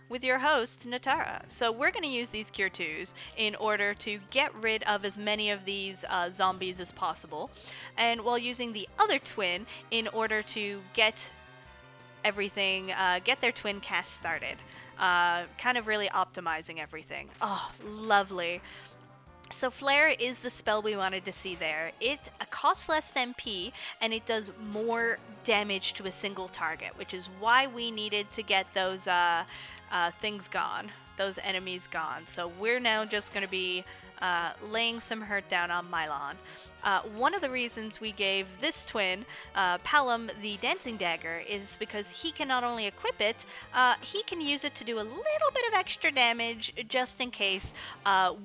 with your host, Natara. So we're going to use these Cure 2s in order to get rid of as many of these zombies as possible, and while using the other twin in order to get everything, get their twin cast started. Kind of really optimizing everything. Oh, lovely. So Flare is the spell we wanted to see there. It costs less MP, and it does more damage to a single target, which is why we needed to get those things gone, those enemies gone. So we're now just going to be laying some hurt down on Mylon. One of the reasons we gave this twin, Palom, the Dancing Dagger, is because he can not only equip it, he can use it to do a little bit of extra damage just in case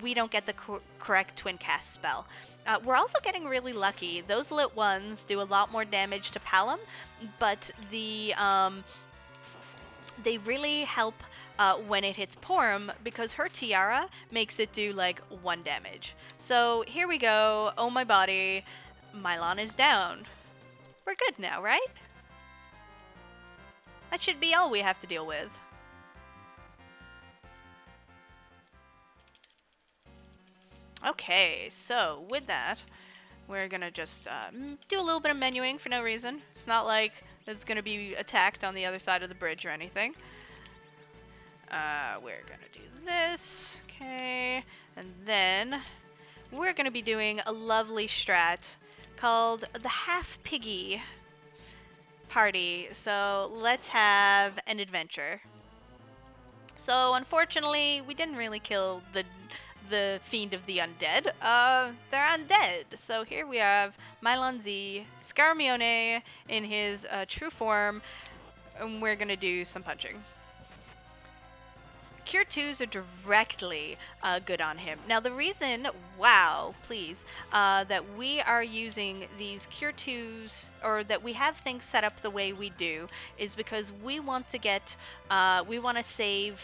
we don't get the correct twin cast spell. We're also getting really lucky. Those lit ones do a lot more damage to Palom, but they really help when it hits Porum because her tiara makes it do like 1 damage. So here we go. Oh my body. Mylon is down. We're good now, right? That should be all we have to deal with. Okay, so with that, we're gonna just do a little bit of menuing for no reason. It's not like it's gonna be attacked on the other side of the bridge or anything. We're gonna do this, okay, and then we're gonna be doing a lovely strat called the Half Piggy Party. So let's have an adventure. So unfortunately, we didn't really kill the Fiend of the Undead. They're undead. So here we have Mylon Z, Scarmione in his true form, and we're gonna do some punching. Cure 2s are directly good on him. Now the reason, wow, please, that we are using these Cure 2s, or that we have things set up the way we do, is because we want to get, we want to save,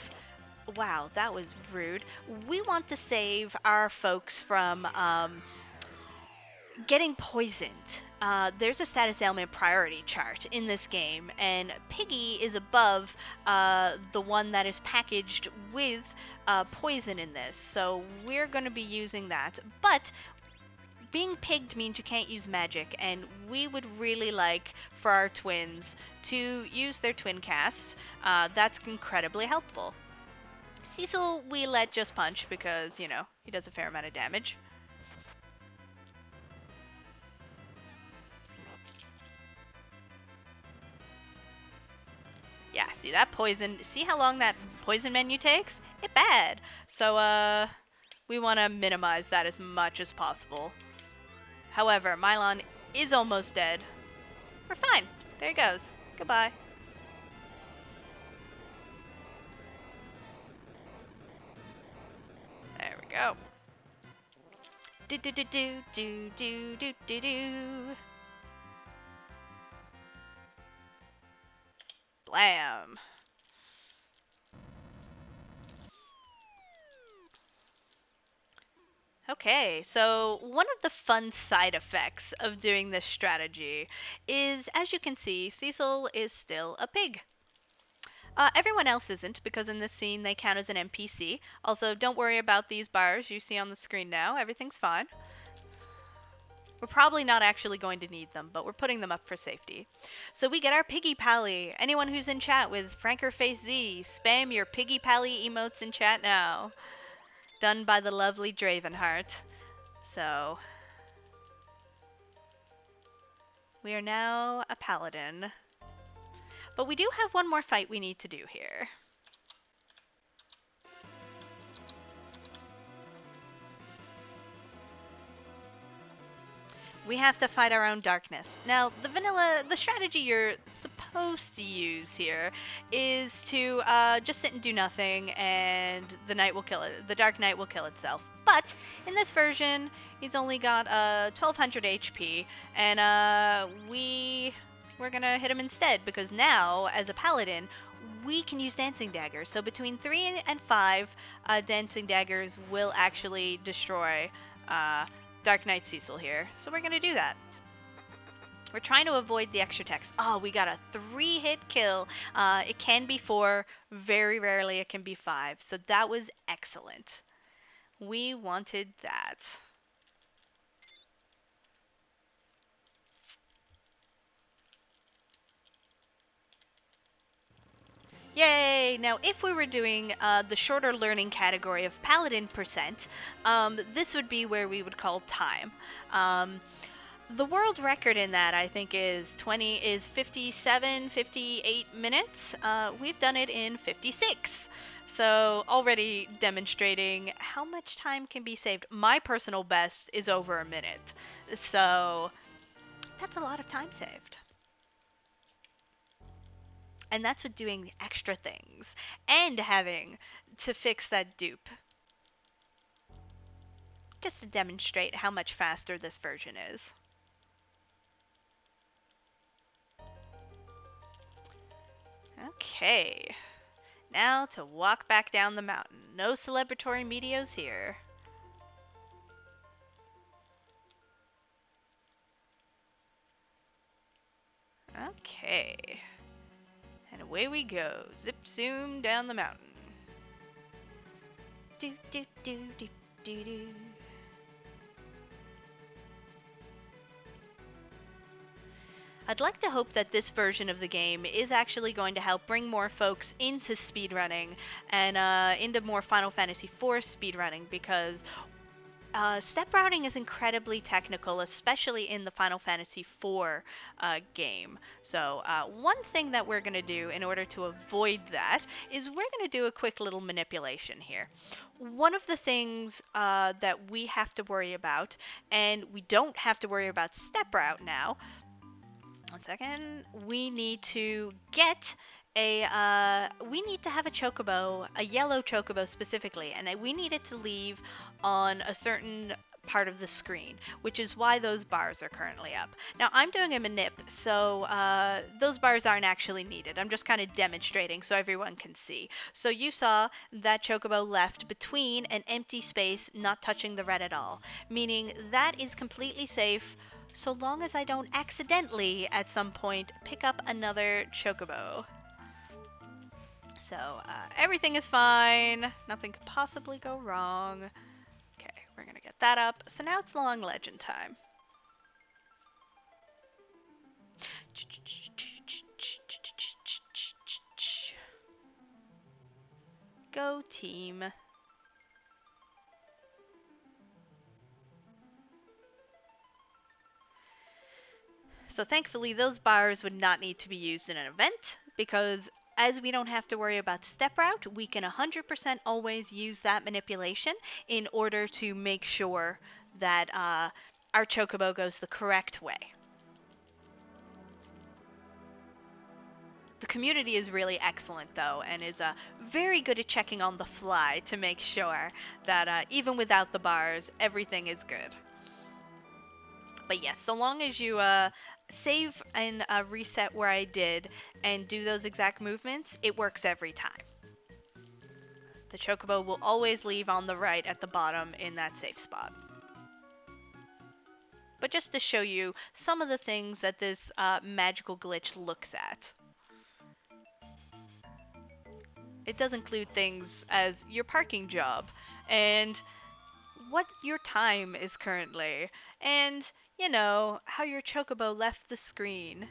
wow, that was rude. We want to save our folks from getting poisoned. there's a status ailment priority chart in this game, and Piggy is above the one that is packaged with poison in this, so we're going to be using that. But being pigged means you can't use magic, and we would really like for our twins to use their twin cast. That's incredibly helpful. Cecil we let just punch because, you know, he does a fair amount of damage. Yeah, see that poison, see how long that poison menu takes? It's bad. So, we want to minimize that as much as possible. However, Mylon is almost dead. We're fine. There he goes. Goodbye. There we go. Do do do do do do do do do. Blam. Okay, so one of the fun side effects of doing this strategy is, as you can see, Cecil is still a pig. Everyone else isn't, because in this scene they count as an NPC. Also, don't worry about these bars you see on the screen now. Everything's fine. We're probably not actually going to need them, but we're putting them up for safety. So we get our Piggy Pally. Anyone who's in chat with FrankerFaceZ, spam your Piggy Pally emotes in chat now. Done by the lovely Dravenheart. So, we are now a paladin. But we do have one more fight we need to do here. We have to fight our own darkness. Now, the strategy you're supposed to use here is to just sit and do nothing, and the Dark Knight will kill itself. But in this version, he's only got 1200 HP, and we're gonna hit him instead, because now, as a paladin, we can use dancing daggers. So between 3 and 5 dancing daggers will actually destroy Dark Knight Cecil here, so we're gonna do that. We're trying to avoid the extra text. Oh, we got a 3-hit kill. It can be 4, very rarely it can be 5, so that was excellent. We wanted that. Yay! Now, if we were doing the shorter learning category of Paladin percent, this would be where we would call time. The world record in that, I think, is 57, 58 minutes. We've done it in 56. So, already demonstrating how much time can be saved. My personal best is over a minute. So, that's a lot of time saved. And that's with doing the extra things and having to fix that dupe. Just to demonstrate how much faster this version is. Okay. Now to walk back down the mountain. No celebratory meteos here. Okay. And away we go. Zip zoom down the mountain. Do do do do do do. I'd like to hope that this version of the game is actually going to help bring more folks into speedrunning and into more Final Fantasy IV speedrunning, because step routing is incredibly technical, especially in the Final Fantasy IV game. So one thing that we're going to do in order to avoid that is we're going to do a quick little manipulation here. One of the things that we have to worry about, and we don't have to worry about step route now. One second. We need to get we need to have a chocobo, a yellow chocobo specifically, and we need it to leave on a certain part of the screen, which is why those bars are currently up. Now, I'm doing a manip, so those bars aren't actually needed. I'm just kind of demonstrating so everyone can see. So you saw that chocobo left between an empty space, not touching the red at all, meaning that is completely safe so long as I don't accidentally, at some point, pick up another chocobo. So, everything is fine. Nothing could possibly go wrong. Okay, we're gonna get that up. So now it's long legend time. Go team. So thankfully those bars would not need to be used in an event, because as we don't have to worry about step route, we can 100% always use that manipulation in order to make sure that our chocobo goes the correct way. The community is really excellent though, and is very good at checking on the fly to make sure that even without the bars, everything is good. But yes, so long as you save and reset where I did and do those exact movements, it works every time. The chocobo will always leave on the right at the bottom in that safe spot. But just to show you some of the things that this magical glitch looks at. It does include things as your parking job, and what your time is currently, and, you know, how your chocobo left the screen.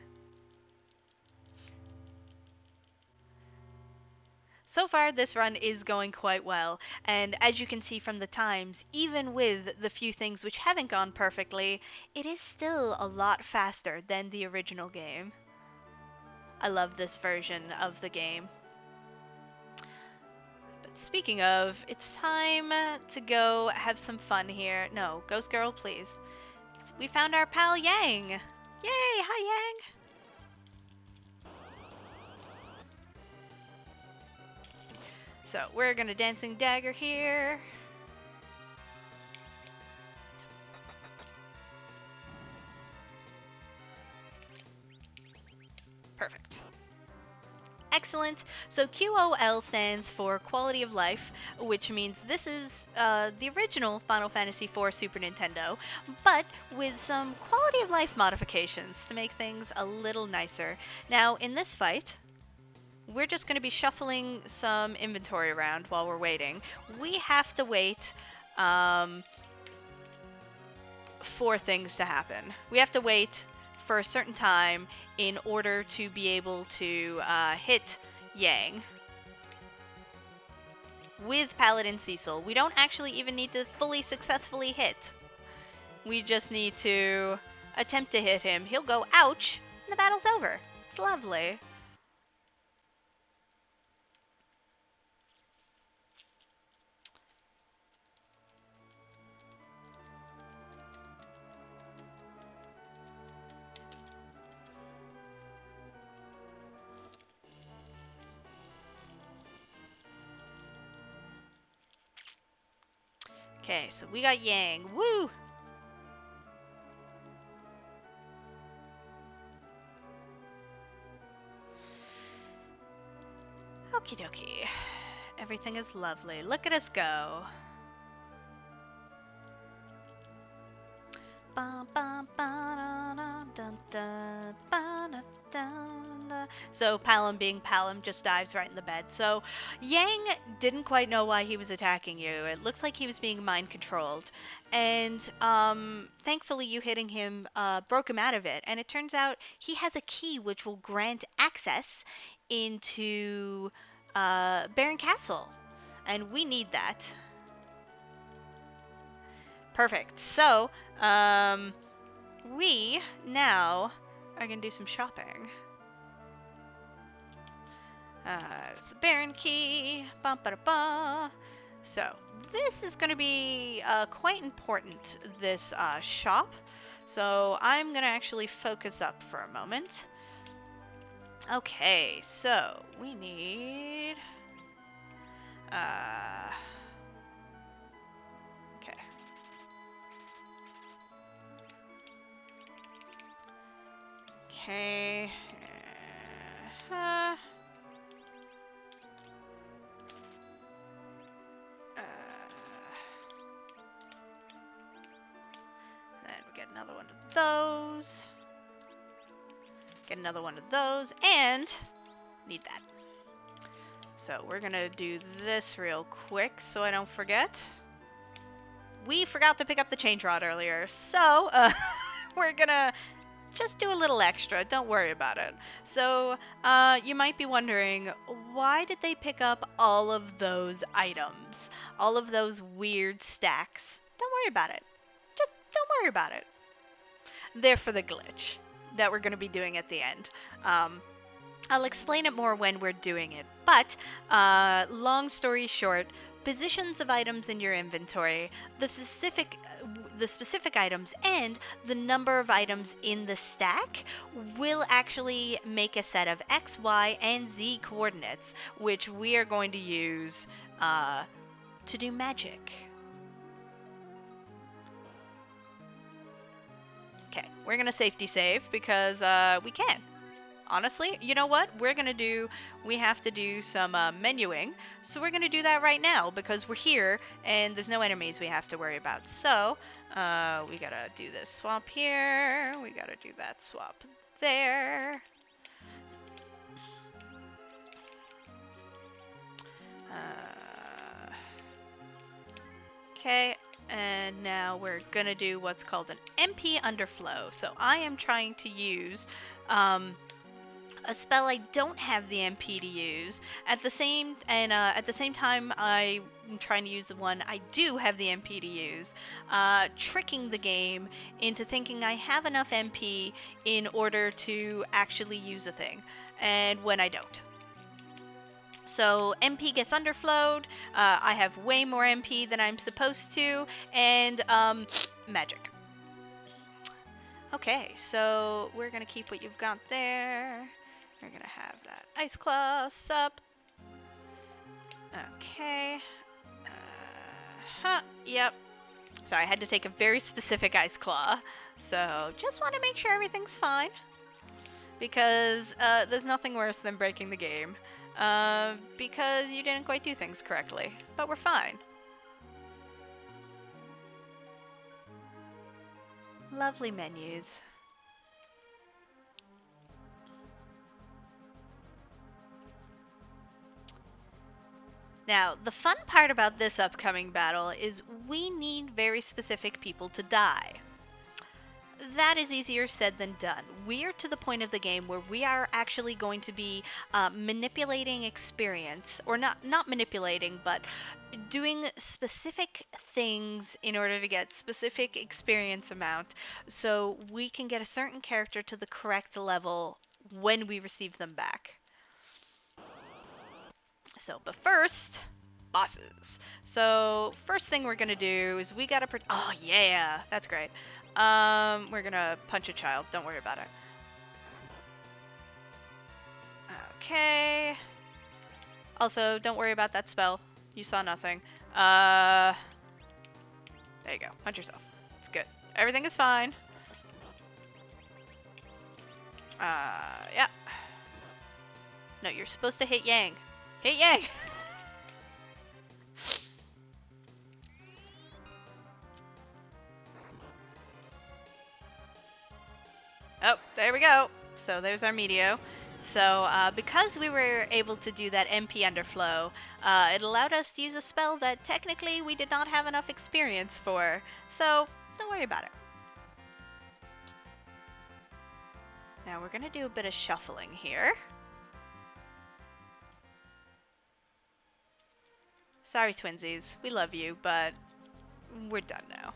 So far, this run is going quite well, and as you can see from the times, even with the few things which haven't gone perfectly, it is still a lot faster than the original game. I love this version of the game. But speaking of, it's time to go have some fun here. No, Ghost Girl, please. We found our pal Yang! Yay! Hi, Yang! So, we're gonna Dancing Dagger here. Perfect. Excellent. So QoL stands for Quality of Life, which means this is the original Final Fantasy IV Super Nintendo, but with some quality of life modifications to make things a little nicer. Now, in this fight, we're just going to be shuffling some inventory around while we're waiting. We have to wait for things to happen. We have to wait for a certain time in order to be able to hit Yang with Paladin Cecil. We don't actually even need to fully successfully hit. We just need to attempt to hit him. He'll go, ouch, and the battle's over. It's lovely. Okay, so we got Yang. Woo! Okie dokie. Everything is lovely. Look at us go. So Palom being Palom just dives right in the bed. So Yang didn't quite know why he was attacking you. It looks like he was being mind controlled. And thankfully you hitting him broke him out of it. And it turns out he has a key which will grant access into Baron Castle. And we need that. Perfect. So, we now are going to do some shopping. It's the Baron key. Bum-ba-da-ba. So, this is going to be quite important, this shop. So, I'm going to actually focus up for a moment. Okay, so, we need... okay. Okay. Then we get another one of those. Get another one of those, and need that. So we're gonna do this real quick so I don't forget. We forgot to pick up the change rod earlier, so we're gonna just do a little extra. Don't worry about it. So you might be wondering, why did they pick up all of those items? All of those weird stacks? Don't worry about it. Just don't worry about it. They're for the glitch that we're going to be doing at the end. I'll explain it more when we're doing it, but long story short, positions of items in your inventory, the specific items, and the number of items in the stack will actually make a set of X, Y, and Z coordinates, which we are going to use to do magic. Okay, we're gonna safety save because we can. Honestly, you know what? We have to do some menuing, so we're gonna do that right now because we're here and there's no enemies we have to worry about. So, we gotta do this swap here, we gotta do that swap there. Okay, and now we're gonna do what's called an MP underflow. So I am trying to use a spell I don't have the MP to use. At the same time, I'm trying to use the one I do have the MP to use, tricking the game into thinking I have enough MP in order to actually use a thing, and when I don't. So MP gets underflowed, I have way more MP than I'm supposed to, and magic. Okay, so we're gonna keep what you've got there. We're gonna have that Ice Claw, sup. Okay. Yep. Sorry, I had to take a very specific Ice Claw, so just want to make sure everything's fine. Because there's nothing worse than breaking the game. Because you didn't quite do things correctly. But we're fine. Lovely menus. Now, the fun part about this upcoming battle is we need very specific people to die. That is easier said than done. We are to the point of the game where we are actually going to be manipulating experience, or not manipulating, but doing specific things in order to get specific experience amount, so we can get a certain character to the correct level when we receive them back. So, but first, bosses. So, first thing we're gonna do is we gotta oh yeah, that's great. We're gonna punch a child. Don't worry about it. Okay. Also, don't worry about that spell. You saw nothing. There you go. Punch yourself. It's good. Everything is fine. Yeah. No, you're supposed to hit Yang. Hit Yang! Oh, there we go. So there's our Meteo. So because we were able to do that MP underflow, it allowed us to use a spell that technically we did not have enough experience for. So don't worry about it. Now we're gonna do a bit of shuffling here. Sorry, twinsies. We love you, but we're done now.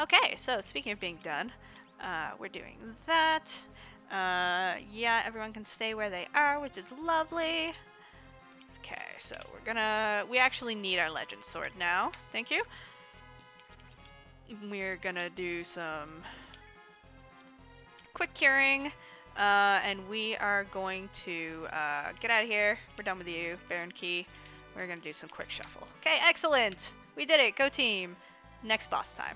Okay, so speaking of being done, we're doing that. Yeah, everyone can stay where they are, which is lovely. Okay, so we actually need our legend sword now. Thank you. We're gonna do some quick curing, and we are going to get out of here. We're done with you, Baron Key. We're gonna do some quick shuffle. Okay, excellent! We did it! Go team! Next boss time.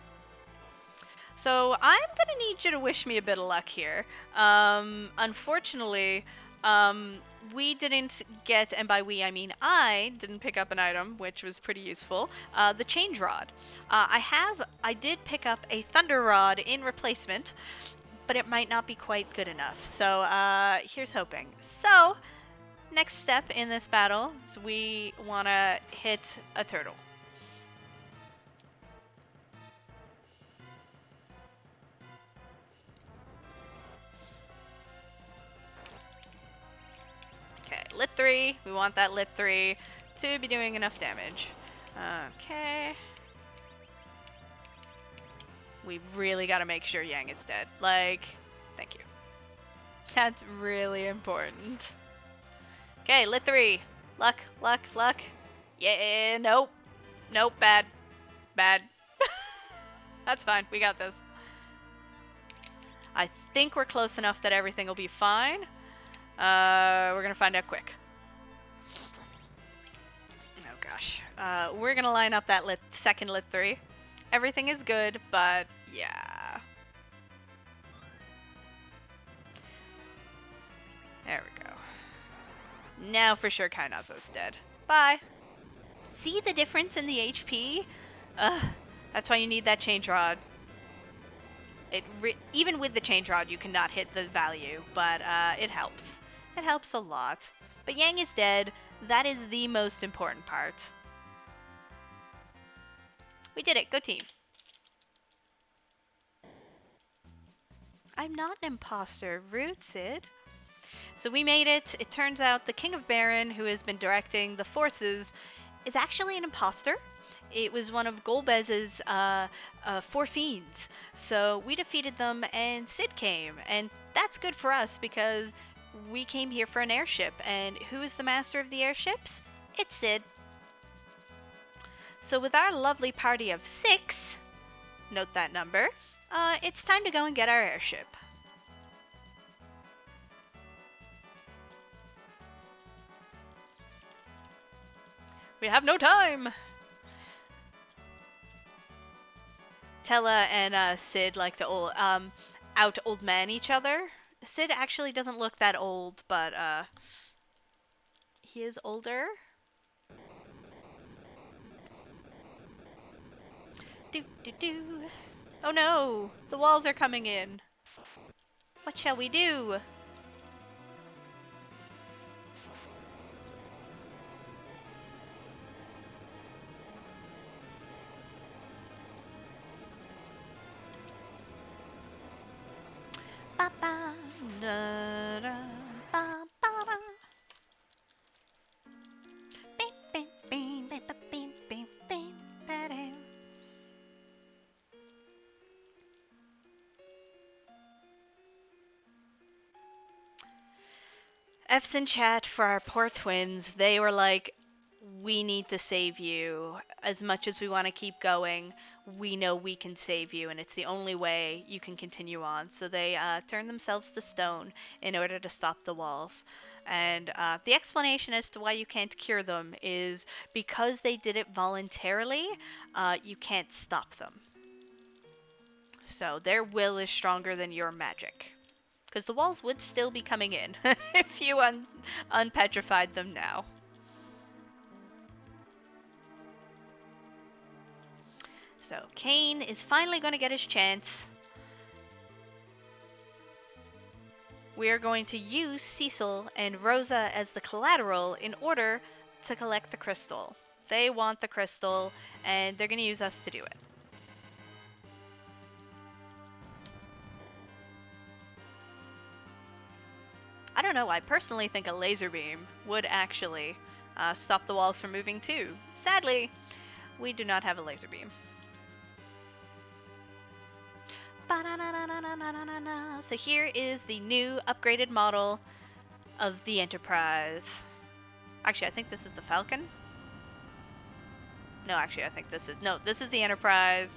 So I'm gonna need you to wish me a bit of luck here. Unfortunately, we didn't get, and by we I mean I didn't pick up an item, which was pretty useful. The change rod. I did pick up a thunder rod in replacement, but it might not be quite good enough. So here's hoping. So next step in this battle is we want to hit a turtle. Okay, lit 3. We want that lit 3 to be doing enough damage. Okay. We really gotta make sure Yang is dead. Like, thank you. That's really important. Okay, lit 3. Luck, luck, luck. Yeah, nope. Nope, bad. Bad. That's fine, we got this. I think we're close enough that everything will be fine. We're gonna find out quick. Oh gosh. We're gonna line up that second lit 3. Everything is good, but yeah. There we go. Now for sure Kainazo's dead. Bye. See the difference in the HP? That's why you need that change rod. Even with the change rod, you cannot hit the value, but it helps. It helps a lot. But Yang is dead. That is the most important part. We did it. Go team. I'm not an imposter. Rude, Sid. So we made it. It turns out the King of Baron, who has been directing the forces, is actually an imposter. It was one of Golbez's 4 fiends. So we defeated them and Sid came. And that's good for us because we came here for an airship. And who is the master of the airships? It's Sid. So with our lovely party of 6, note that number, it's time to go and get our airship. We have no time! Tella and Sid like to out old man each other. Sid actually doesn't look that old, but he is older. Do. Oh no! The walls are coming in. What shall we do? F's in chat for our poor twins. They were like, we need to save you. As much as we want to keep going, we know we can save you, and it's the only way you can continue on. So they turned themselves to stone in order to stop the walls. And the explanation as to why you can't cure them is because they did it voluntarily, you can't stop them. So their will is stronger than your magic. Because the walls would still be coming in if you unpetrified them now. So Kane is finally going to get his chance. We are going to use Cecil and Rosa as the collateral in order to collect the crystal. They want the crystal, and they're going to use us to do it. I don't know, I personally think a laser beam would actually stop the walls from moving too. Sadly, we do not have a laser beam. So here is the new upgraded model of the Enterprise. Actually, I think this is the Falcon. No, actually, I think this is the Enterprise.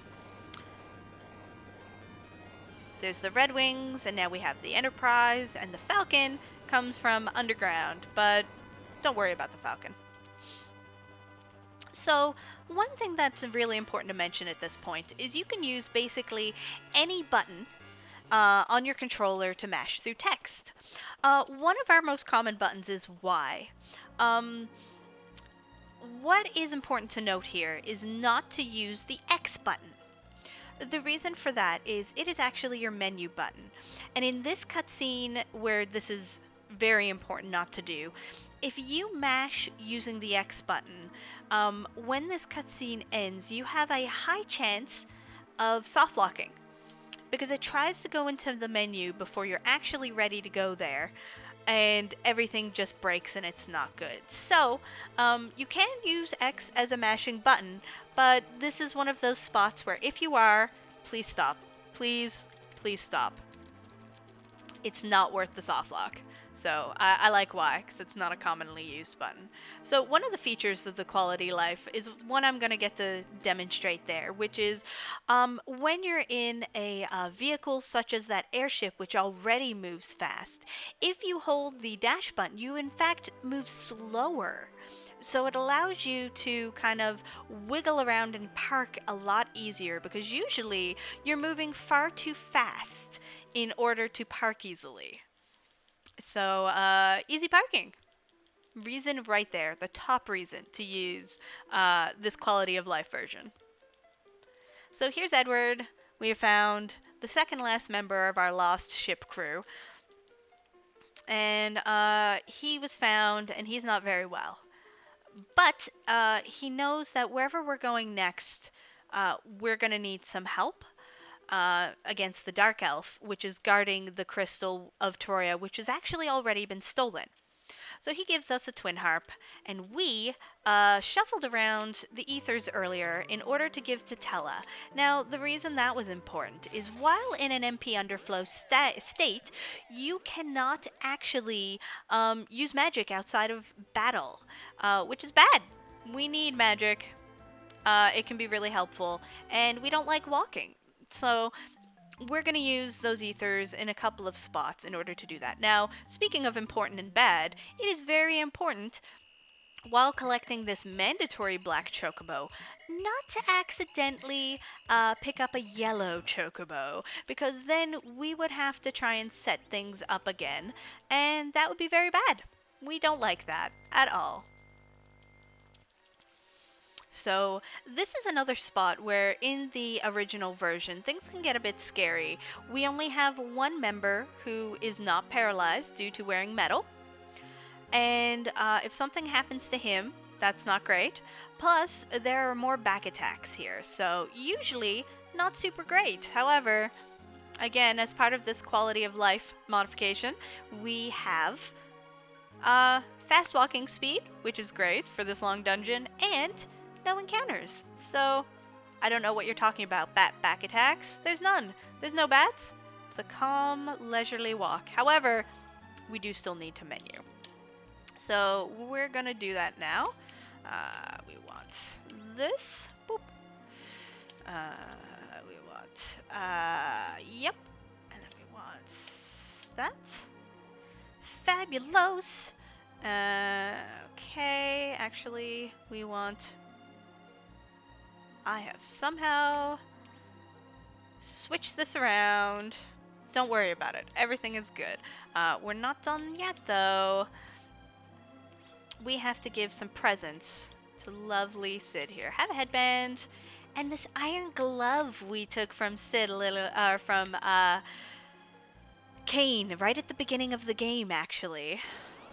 There's the Red Wings, and now we have the Enterprise, and the Falcon comes from underground, but don't worry about the Falcon. So, one thing that's really important to mention at this point is you can use basically any button on your controller to mash through text. One of our most common buttons is Y. What is important to note here is not to use the X button. The reason for that is it is actually your menu button. And in this cutscene where this is very important not to do, if you mash using the X button, when this cutscene ends, you have a high chance of soft locking because it tries to go into the menu before you're actually ready to go there, and everything just breaks and it's not good. So, you can use X as a mashing button, but this is one of those spots where if you are, please stop. Please, please stop. It's not worth the soft lock. So I like Y because it's not a commonly used button. So one of the features of the quality life is one I'm going to get to demonstrate there, which is when you're in a vehicle such as that airship, which already moves fast, if you hold the dash button, you in fact move slower. So it allows you to kind of wiggle around and park a lot easier because usually you're moving far too fast in order to park easily. So, easy parking. Reason right there, the top reason to use this quality of life version. So here's Edward. We have found the second last member of our lost ship crew. And he was found, and he's not very well. But he knows that wherever we're going next, we're going to need some help. Against the Dark Elf, which is guarding the Crystal of Troya, which has actually already been stolen. So he gives us a twin harp, and we shuffled around the ethers earlier in order to give to Tella. Now, the reason that was important is while in an MP underflow state, you cannot actually use magic outside of battle, which is bad. We need magic. It can be really helpful, and we don't like walking. So we're going to use those ethers in a couple of spots in order to do that. Now, speaking of important and bad, it is very important while collecting this mandatory black chocobo not to accidentally pick up a yellow chocobo, because then we would have to try and set things up again, and that would be very bad. We don't like that at all. So this is another spot where in the original version things can get a bit scary. We only have one member who is not paralyzed due to wearing metal. And if something happens to him, that's not great. Plus, there are more back attacks here, so usually not super great. However, again, as part of this quality of life modification, we have fast walking speed, which is great for this long dungeon, and no encounters. So, I don't know what you're talking about. Back attacks? There's none. There's no bats. It's a calm, leisurely walk. However, we do still need to menu. So, we're gonna do that now. We want this. Boop. We want, yep. And then we want that. Fabulous. Okay, actually, we want... I have somehow switched this around. Don't worry about it. Everything is good. We're not done yet, though. We have to give some presents to lovely Sid here. Have a headband. And this iron glove we took from Sid from Kane right at the beginning of the game, actually.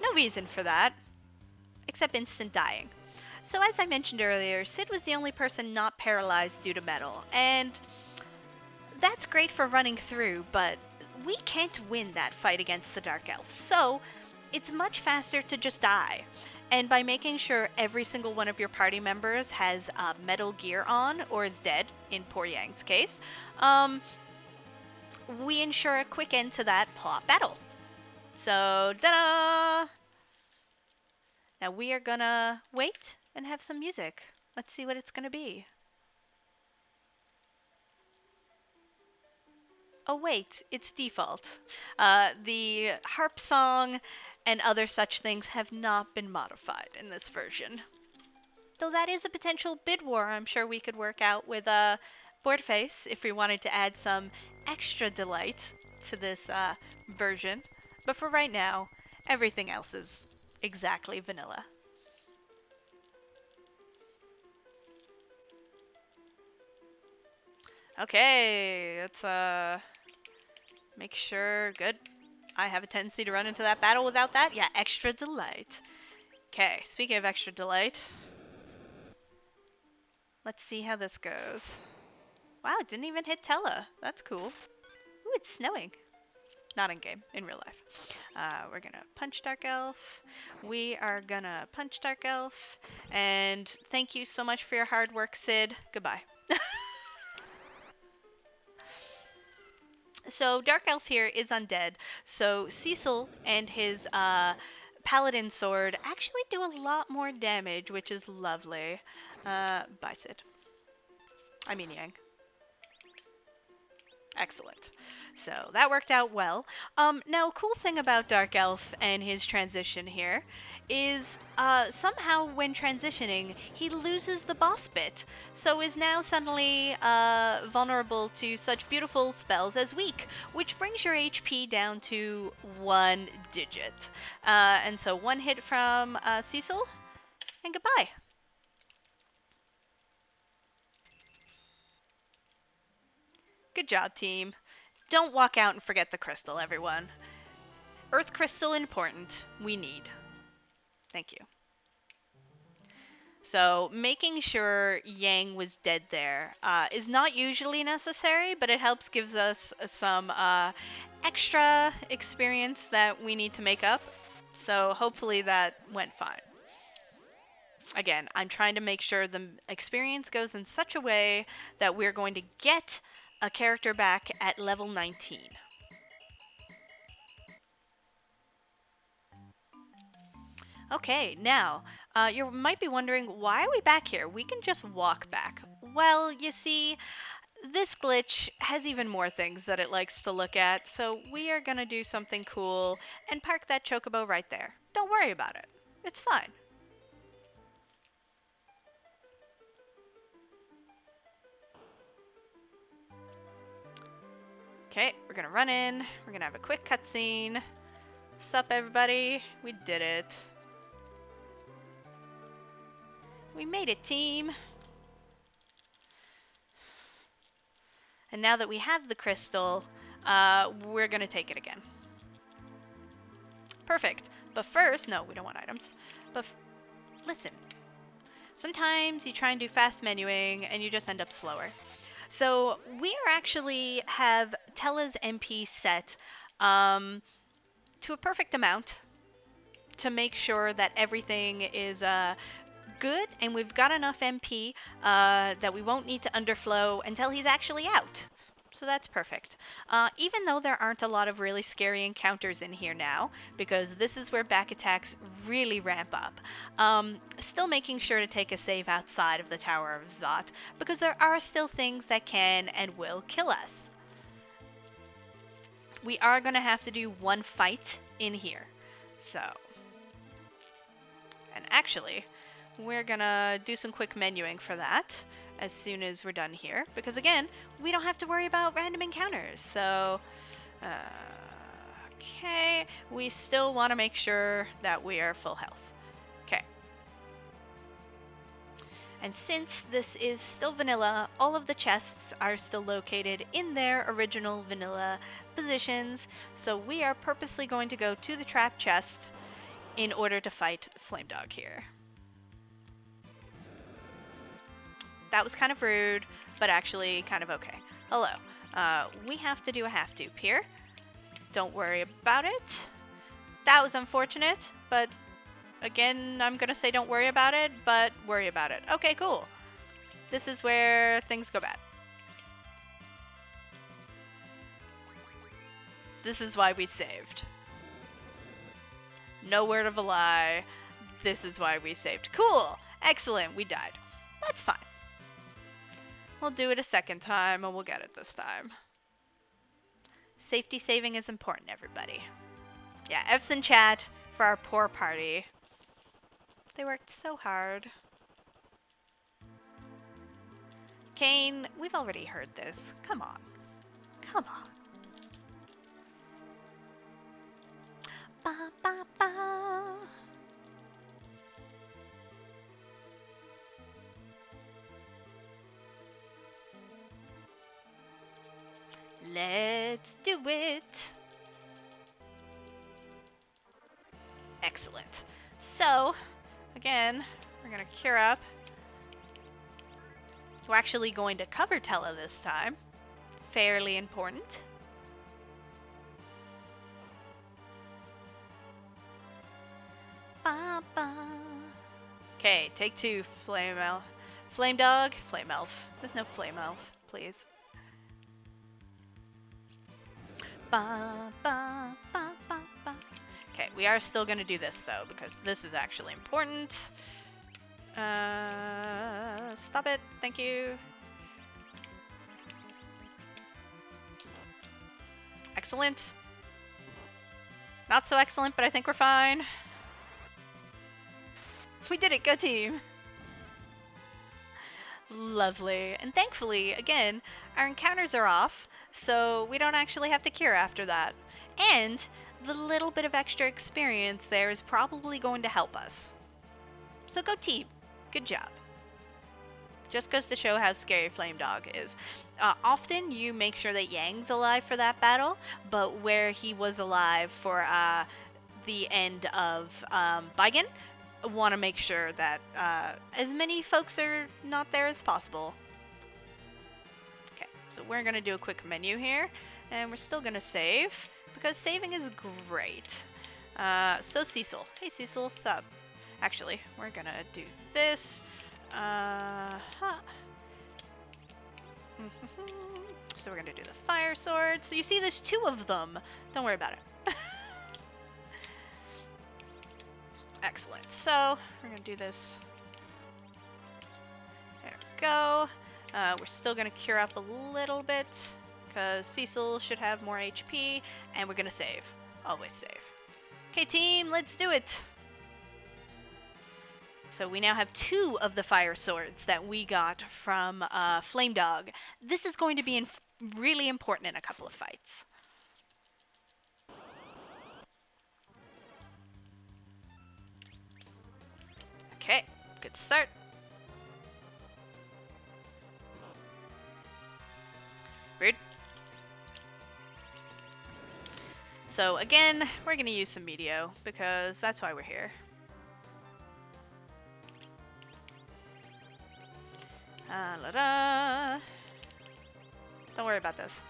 No reason for that, except instant dying. So as I mentioned earlier, Sid was the only person not paralyzed due to metal, and that's great for running through, but we can't win that fight against the Dark Elves, so it's much faster to just die. And by making sure every single one of your party members has metal gear on, or is dead, in Poor Yang's case, we ensure a quick end to that plot battle. So, ta-da! Now we are gonna wait and have some music. Let's see what it's gonna be. Oh wait, it's default. The harp song and other such things have not been modified in this version. Though that is a potential bid war I'm sure we could work out with Boardface if we wanted to add some extra delight to this version. But for right now, everything else is exactly vanilla. Okay, let's make sure. Good. I have a tendency to run into that battle without that. Yeah, extra delight. Okay, speaking of extra delight, let's see how this goes. Wow, it didn't even hit Tella. That's cool. Ooh, it's snowing. Not in game, in real life. We're gonna punch Dark Elf. We are gonna punch Dark Elf. And thank you so much for your hard work, Sid. Goodbye. So Dark Elf here is undead. So Cecil and his Paladin sword actually do a lot more damage, which is lovely. Bye, Sid. I mean Yang. Excellent. So that worked out well. Now, cool thing about Dark Elf and his transition here is somehow when transitioning, he loses the boss bit, so is now suddenly vulnerable to such beautiful spells as weak, which brings your HP down to 1 digit. And so 1 hit from Cecil, and goodbye. Good job, team. Don't walk out and forget the crystal, everyone. Earth crystal important. We need. Thank you. So making sure Yang was dead there is not usually necessary, but it helps gives us some extra experience that we need to make up. So hopefully that went fine. Again, I'm trying to make sure the experience goes in such a way that we're going to get a character back at level 19. Okay, now, you might be wondering, why are we back here? We can just walk back. Well, you see, this glitch has even more things that it likes to look at, so we are gonna do something cool and park that chocobo right there. Don't worry about it. It's fine. Okay, we're gonna run in. We're gonna have a quick cutscene. Sup, everybody? We did it. We made it, team. And now that we have the crystal, we're gonna take it again. Perfect. But first, no, we don't want items. But listen, sometimes you try and do fast menuing and you just end up slower. So we are actually have Tella's MP set to a perfect amount to make sure that everything is good and we've got enough MP that we won't need to underflow until he's actually out. So that's perfect. Even though there aren't a lot of really scary encounters in here now, because this is where back attacks really ramp up, still making sure to take a save outside of the Tower of Zot, because there are still things that can and will kill us. We are going to have to do one fight in here. So, and actually, we're gonna do some quick menuing for that as soon as we're done here, because again, we don't have to worry about random encounters. So, okay, we still want to make sure that we are full health. Okay. And since this is still vanilla, all of the chests are still located in their original vanilla positions, so we are purposely going to go to the trap chest in order to fight Flame Dog here. That was kind of rude, but actually kind of okay. Hello. We have to do a half dupe here. Don't worry about it. That was unfortunate, but again, I'm gonna say don't worry about it, but worry about it. Okay, cool. This is where things go bad. This is why we saved. No word of a lie. This is why we saved. Cool. Excellent. We died. That's fine. We'll do it a second time and we'll get it this time. Safety saving is important, everybody. Yeah, F's in chat for our poor party. They worked so hard. Kane, we've already heard this. Come on. Come on. Ba, ba, ba. Let's do it. Excellent. So, again, we're going to cure up. We're actually going to cover Tella this time. Fairly important. Ba -ba. Okay, take two, Flame Elf. Flame Dog? Flame Elf. There's no Flame Elf, please. Ba, ba, ba, ba, ba. Okay, we are still going to do this, though, because this is actually important. Stop it. Thank you. Excellent. Not so excellent, but I think we're fine. We did it. Go team. Lovely. And thankfully, again, our encounters are off, so we don't actually have to cure after that. And the little bit of extra experience there is probably going to help us. So go team. Good job. Just goes to show how scary Flame Dog is. Often you make sure that Yang's alive for that battle, but where he was alive for the end of Baigen, want to make sure that as many folks are not there as possible. Okay, so we're going to do a quick menu here, and we're still going to save, because saving is great. So Cecil. Hey Cecil, sup? Actually, we're going to do this. So we're going to do the fire sword. So you see there's two of them. Don't worry about it. Excellent. So we're going to do this. There we go. We're still going to cure up a little bit because Cecil should have more HP, and we're going to save. Always save. Okay, team, let's do it. So we now have two of the fire swords that we got from Flame Dog. This is going to be really important in a couple of fights. Okay, good start. Rude. So again, we're going to use some Meteo because that's why we're here. La-da. Don't worry about this.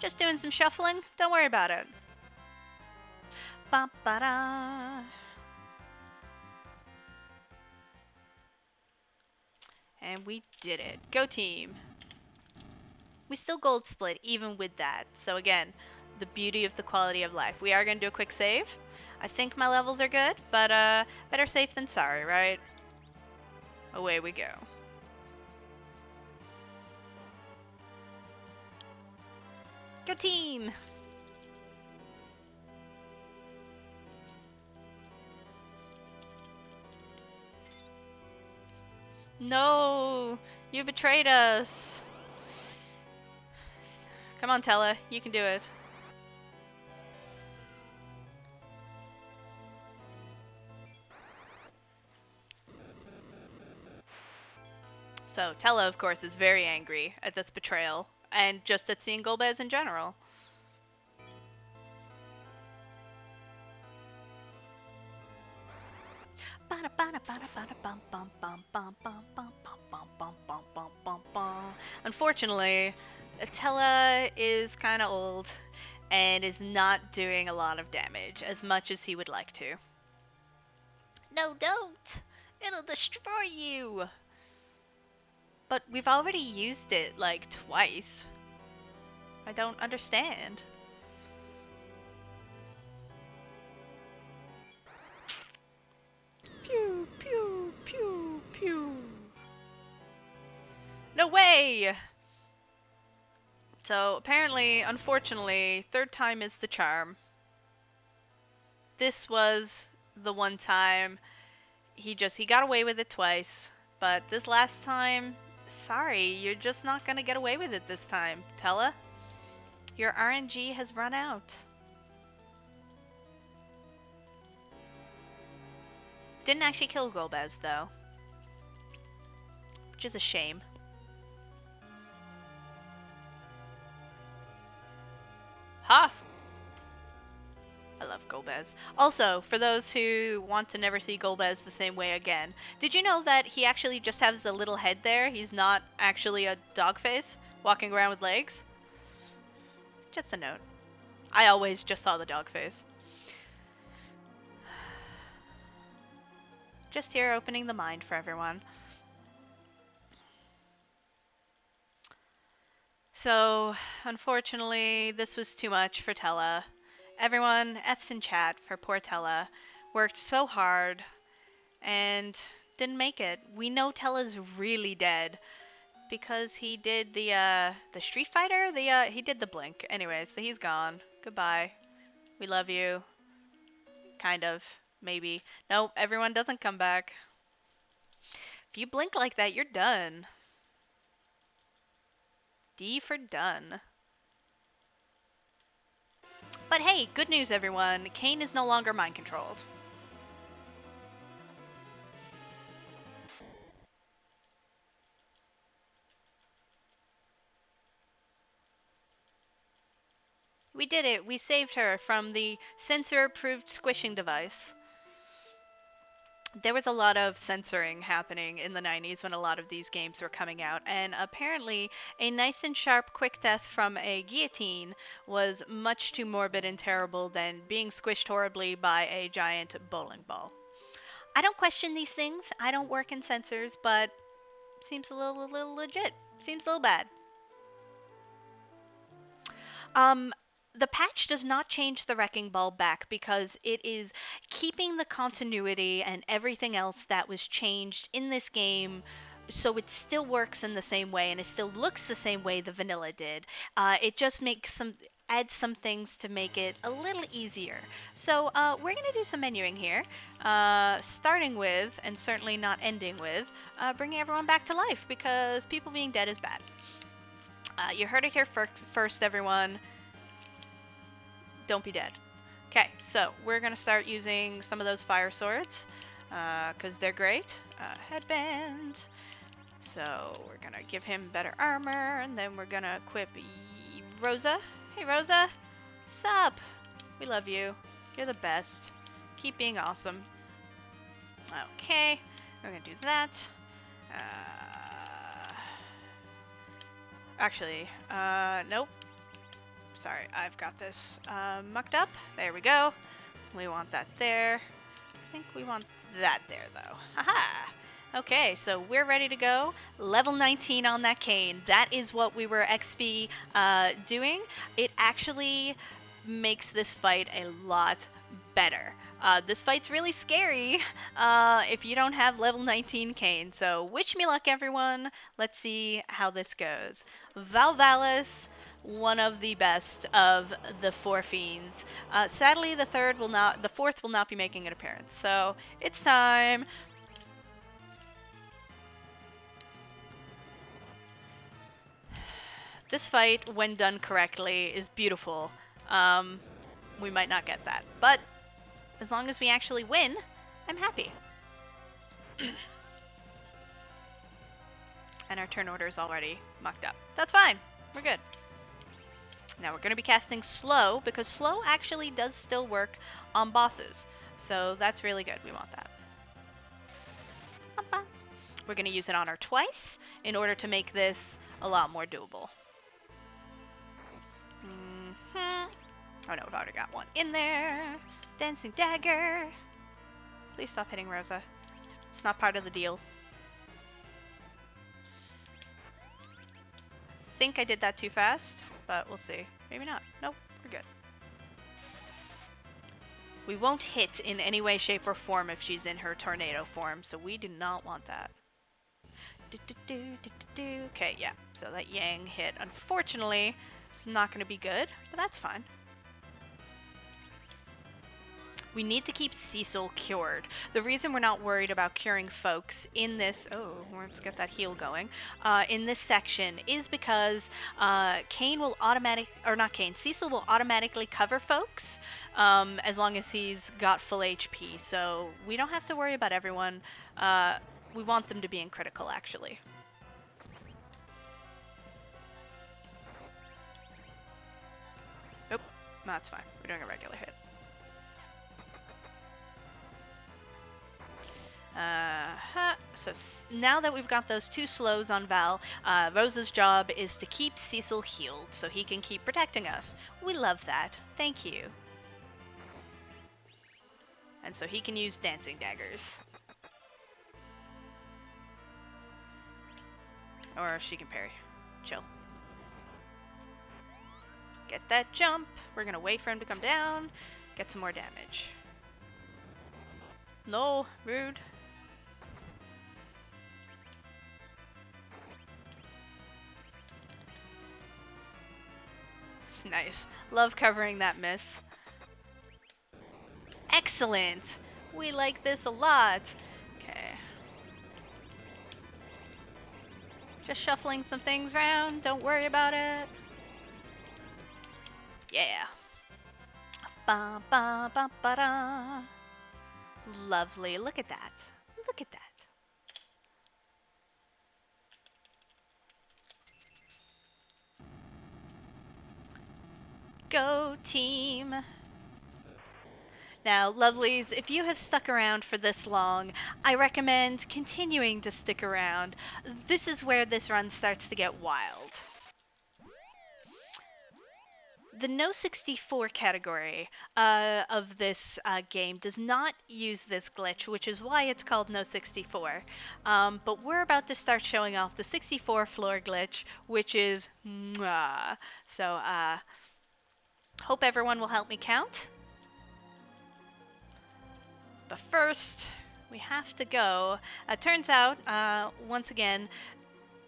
Just doing some shuffling. Don't worry about it. Ba-ba-da. And we did it. Go team. We still gold split even with that. So again, the beauty of the quality of life. We are going to do a quick save. I think my levels are good, but better safe than sorry, right? Away we go. Go team! No! You betrayed us! Come on, Tella. You can do it. So, Tella, of course, is very angry at this betrayal, and just at seeing Golbez in general. Unfortunately, Tella is kind of old and is not doing a lot of damage as much as he would like to. No, don't! It'll destroy you! But we've already used it, like, twice. I don't understand. Pew, pew, pew, pew. No way! So, apparently, unfortunately, third time is the charm. This was the one time he got away with it twice. But this last time, sorry, you're just not gonna get away with it this time, Tella. Your RNG has run out. Didn't actually kill Golbez, though. Which is a shame. Ha! I love Golbez. Also, for those who want to never see Golbez the same way again, did you know that he actually just has the little head there? He's not actually a dog face walking around with legs? Just a note. I always just saw the dog face. Just here opening the mind for everyone. So, unfortunately, this was too much for Tella. Everyone, F's in chat for poor Tella. Worked so hard and didn't make it. We know Tella's really dead because he did the Street Fighter. He did the blink. Anyway, so he's gone. Goodbye. We love you. Kind of. Maybe. Nope, everyone doesn't come back. If you blink like that, you're done. D for done. But hey, good news everyone. Kain is no longer mind controlled. We did it. We saved her from the censor-approved squishing device. There was a lot of censoring happening in the 90s when a lot of these games were coming out, and apparently a nice and sharp quick death from a guillotine was much too morbid and terrible than being squished horribly by a giant bowling ball. I don't question these things. I don't work in censors, but seems a little legit. Seems a little bad. The patch does not change the wrecking ball back because it is keeping the continuity and everything else that was changed in this game, so it still works in the same way and it still looks the same way the vanilla did. It just adds some things to make it a little easier. So we're gonna do some menuing here, starting with, and certainly not ending with, bringing everyone back to life because people being dead is bad. You heard it here first, everyone. Don't be dead. Okay, so we're gonna start using some of those fire swords because they're great. Headband. So we're gonna give him better armor, and then we're gonna equip Rosa. Hey Rosa, sup? We love you. You're the best. Keep being awesome. Okay, we're gonna do that. Actually, nope. Sorry, I've got this mucked up. There we go. We want that there. I think we want that there, though. Haha! Okay, so we're ready to go. Level 19 on that Kain. That is what we were XP doing. It actually makes this fight a lot better. This fight's really scary if you don't have level 19 Kain. So wish me luck, everyone. Let's see how this goes. Valvalis, one of the best of the four fiends. Sadly, the fourth will not be making an appearance. So it's time. This fight, when done correctly, is beautiful. We might not get that, but as long as we actually win, I'm happy. And our turn order is already mucked up. That's fine. We're good. Now we're going to be casting slow, because slow actually does still work on bosses. So that's really good. We want that. We're going to use it on her twice in order to make this a lot more doable. Oh no, we've already got one in there. Dancing dagger. Please stop hitting Rosa. It's not part of the deal. I think I did that too fast, but we'll see. Maybe not. Nope, we're good. We won't hit in any way, shape, or form if she's in her tornado form, so we do not want that. Okay, yeah, so that Yang hit. Unfortunately, it's not going to be good, but that's fine. We need to keep Cecil cured. The reason we're not worried about curing folks in this... Oh, let's get that heal going. In this section is because Cecil will automatically cover folks as long as he's got full HP. So we don't have to worry about everyone. We want them to be in critical, actually. Nope, no, that's fine. We're doing a regular hit. So now that we've got those 2 slows on Val, Rosa's job is to keep Cecil healed so he can keep protecting us. We love that. Thank you. And so he can use dancing daggers. Or she can parry. Chill. Get that jump. We're gonna wait for him to come down. Get some more damage. No, rude. Nice. Love covering that miss. Excellent! We like this a lot. Okay. Just shuffling some things around. Don't worry about it. Yeah. Ba ba ba ba da. Lovely. Look at that. Look at that. Go team! Now, lovelies, if you have stuck around for this long, I recommend continuing to stick around. This is where this run starts to get wild. The No 64 category of this game does not use this glitch, which is why it's called No 64. But we're about to start showing off the 64 floor glitch, which is mwah. So, hope everyone will help me count. But first, we have to go. Turns out, once again,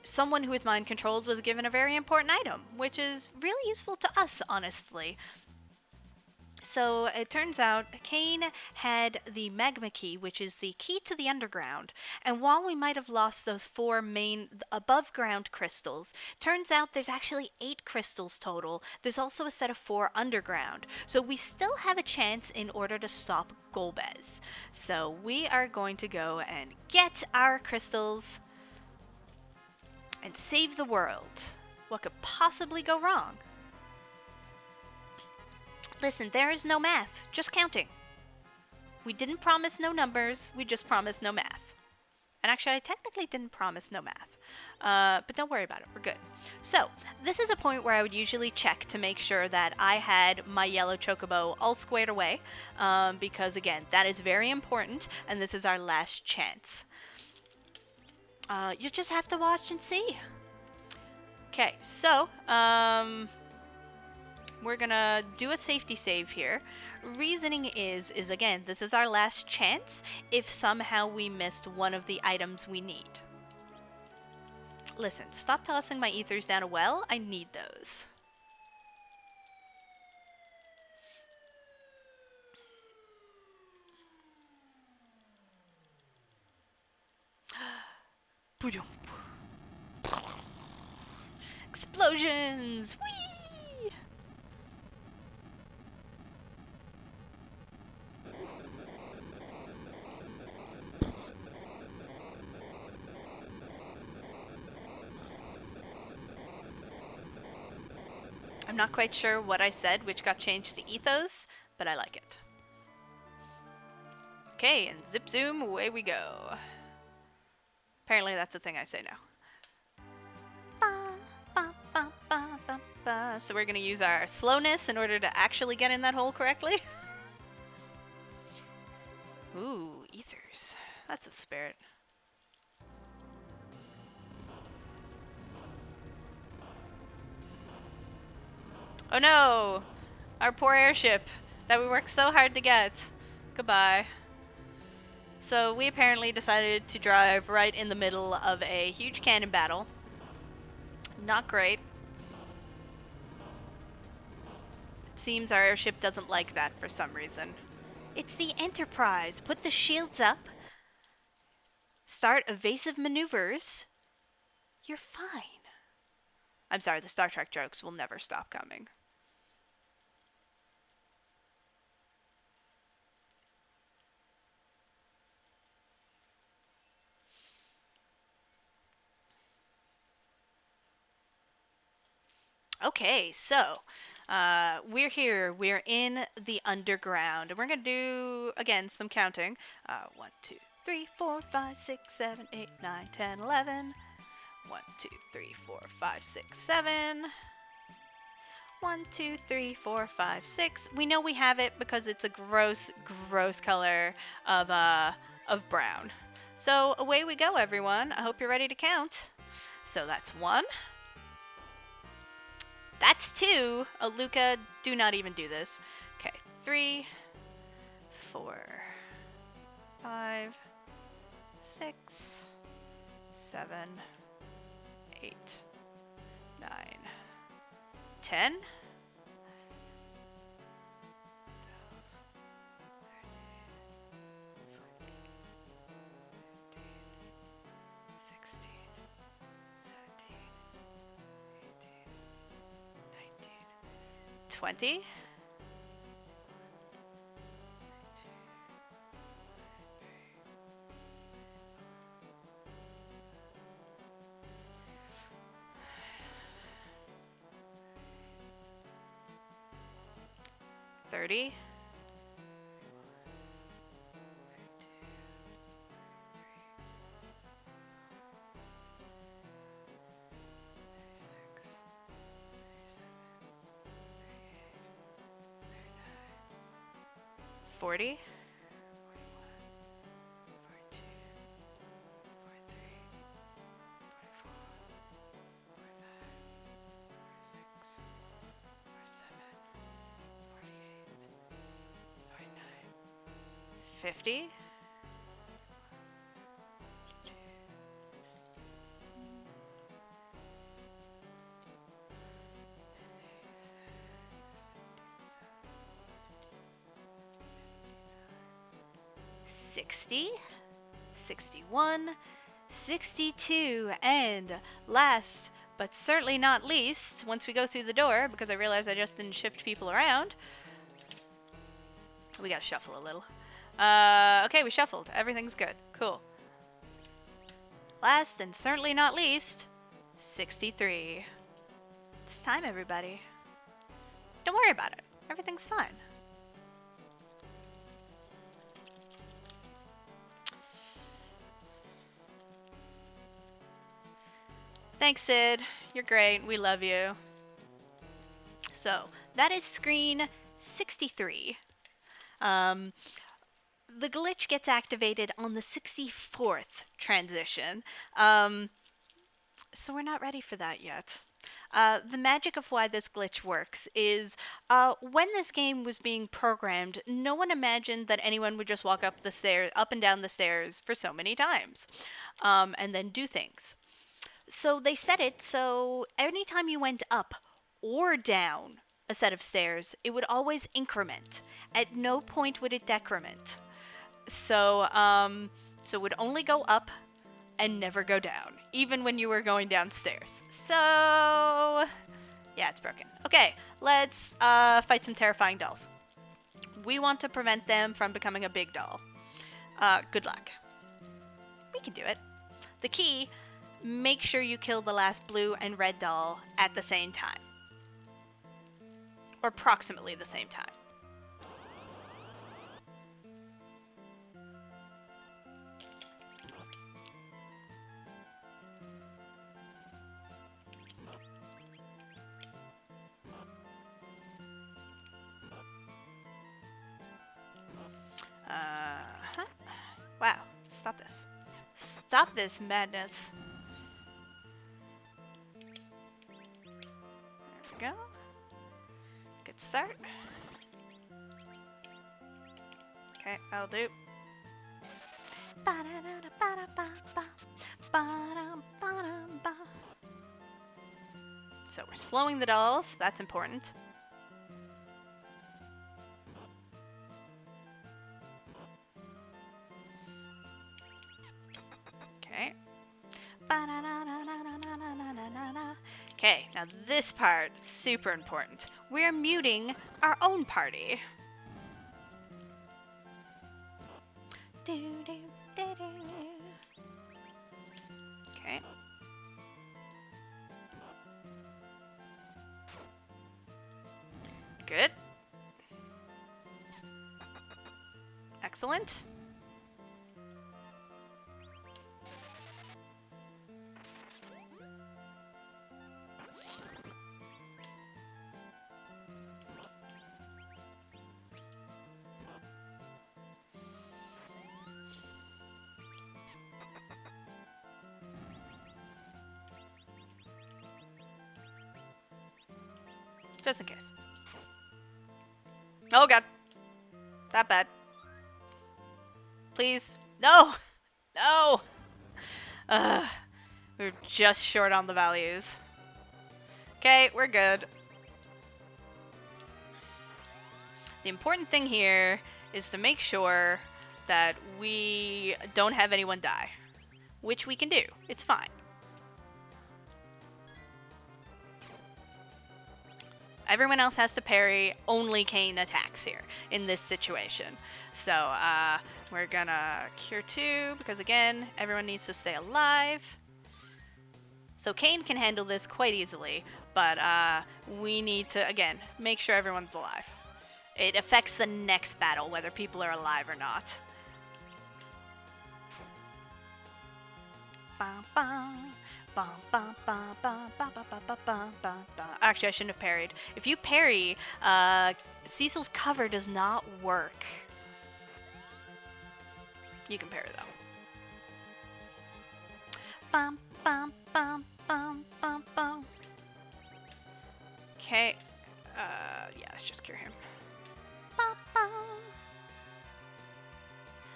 someone who is mind controlled was given a very important item, which is really useful to us, honestly. So it turns out Kane had the magma key, which is the key to the underground. And while we might have lost those 4 main above ground crystals, turns out there's actually 8 crystals total. There's also a set of 4 underground. So we still have a chance in order to stop Golbez. So we are going to go and get our crystals and save the world. What could possibly go wrong? Listen, there is no math, just counting. We didn't promise no numbers, we just promised no math. And actually, I technically didn't promise no math. But don't worry about it, we're good. So, this is a point where I would usually check to make sure that I had my yellow chocobo all squared away. Because again, that is very important, and this is our last chance. You just have to watch and see. Okay, so, we're gonna do a safety save here. Reasoning is again, this is our last chance if somehow we missed one of the items we need. Listen, stop tossing my ethers down a well. I need those. Explosions! Whee! I'm not quite sure what I said, which got changed to ethos, but I like it. Okay, and zip zoom, away we go. Apparently that's the thing I say now. So we're gonna use our slowness in order to actually get in that hole correctly. Ooh, ethers. That's a spirit. Oh no! Our poor airship that we worked so hard to get. Goodbye. So we apparently decided to drive right in the middle of a huge cannon battle. Not great. It seems our airship doesn't like that for some reason. It's the Enterprise. Put the shields up. Start evasive maneuvers. You're fine. I'm sorry, the Star Trek jokes will never stop coming. Okay, so we're here. We're in the underground, and we're gonna do again some counting. 1, 2, 3, 4, 5, 6, 7, 8, 9, 10, 11. 1, 2, 3, 4, 5, 6, 7. 1, 2, 3, 4, 5, 6. We know we have it because it's a gross, gross color of brown. So away we go, everyone. I hope you're ready to count. So that's 1. That's 2. Luca, do not even do this. Okay, 3, 4, 5, 6, 7, 8, 9, 10. 20. 30. 40. 42, 43, 44, 45, 46, 47, 48, 49, 50. 60, 61, 62, and last but certainly not least, once we go through the door, because I realized I just didn't shift people around, we gotta shuffle a little. Okay, we shuffled. Everything's good. Cool. Last and certainly not least, 63. It's time, everybody. Don't worry about it. Everything's fine. Thanks, Sid. You're great. We love you. So, that is screen 63. The glitch gets activated on the 64th transition. So we're not ready for that yet. The magic of why this glitch works is when this game was being programmed, no one imagined that anyone would just walk up the stairs, up and down the stairs for so many times, and then do things. So they set it so anytime you went up or down a set of stairs, it would always increment. At no point would it decrement. So it would only go up and never go down, even when you were going downstairs. So yeah, it's broken. Okay, let's fight some terrifying dolls. We want to prevent them from becoming a big doll. Good luck. We can do it. The key: make sure you kill the last blue and red doll at the same time. Or approximately the same time. Wow, stop this. Stop this madness. There we go. Good start. Okay, that'll do. So we're slowing the dolls. That's important. Okay, now this part is super important. We're muting our own party. Okay. Good. Excellent. Just in case. Oh god. That bad. Please. No! No! We're just short on the values. Okay, we're good. The important thing here is to make sure that we don't have anyone die. Which we can do. It's fine. Everyone else has to parry. Only Kayn attacks here in this situation. So, we're gonna cure 2 because, again, everyone needs to stay alive. So Kayn can handle this quite easily, but we need to, again, make sure everyone's alive. It affects the next battle, whether people are alive or not. Actually, I shouldn't have parried. If you parry, Cecil's cover does not work. You can parry though. Okay. Yeah, let's just cure him.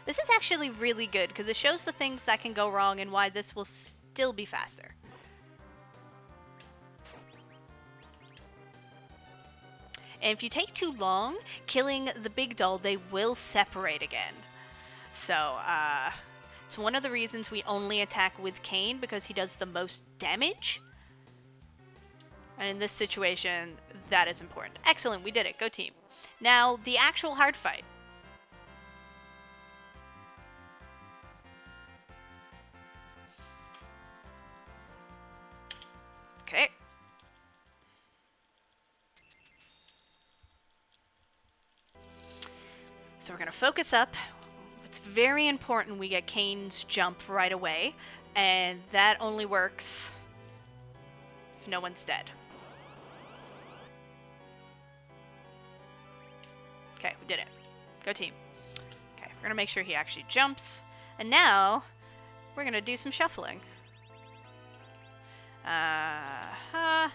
This is actually really good because it shows the things that can go wrong and why this will still be faster. And if you take too long killing the big doll, they will separate again. So, it's one of the reasons we only attack with Kayn, because he does the most damage. And in this situation, that is important. Excellent, we did it. Go team. Now, the actual hard fight. Okay. So we're going to focus up. It's very important we get Kayn's jump right away, and that only works if no one's dead. Okay, we did it. Go team. Okay, we're going to make sure he actually jumps. And now, we're going to do some shuffling. We're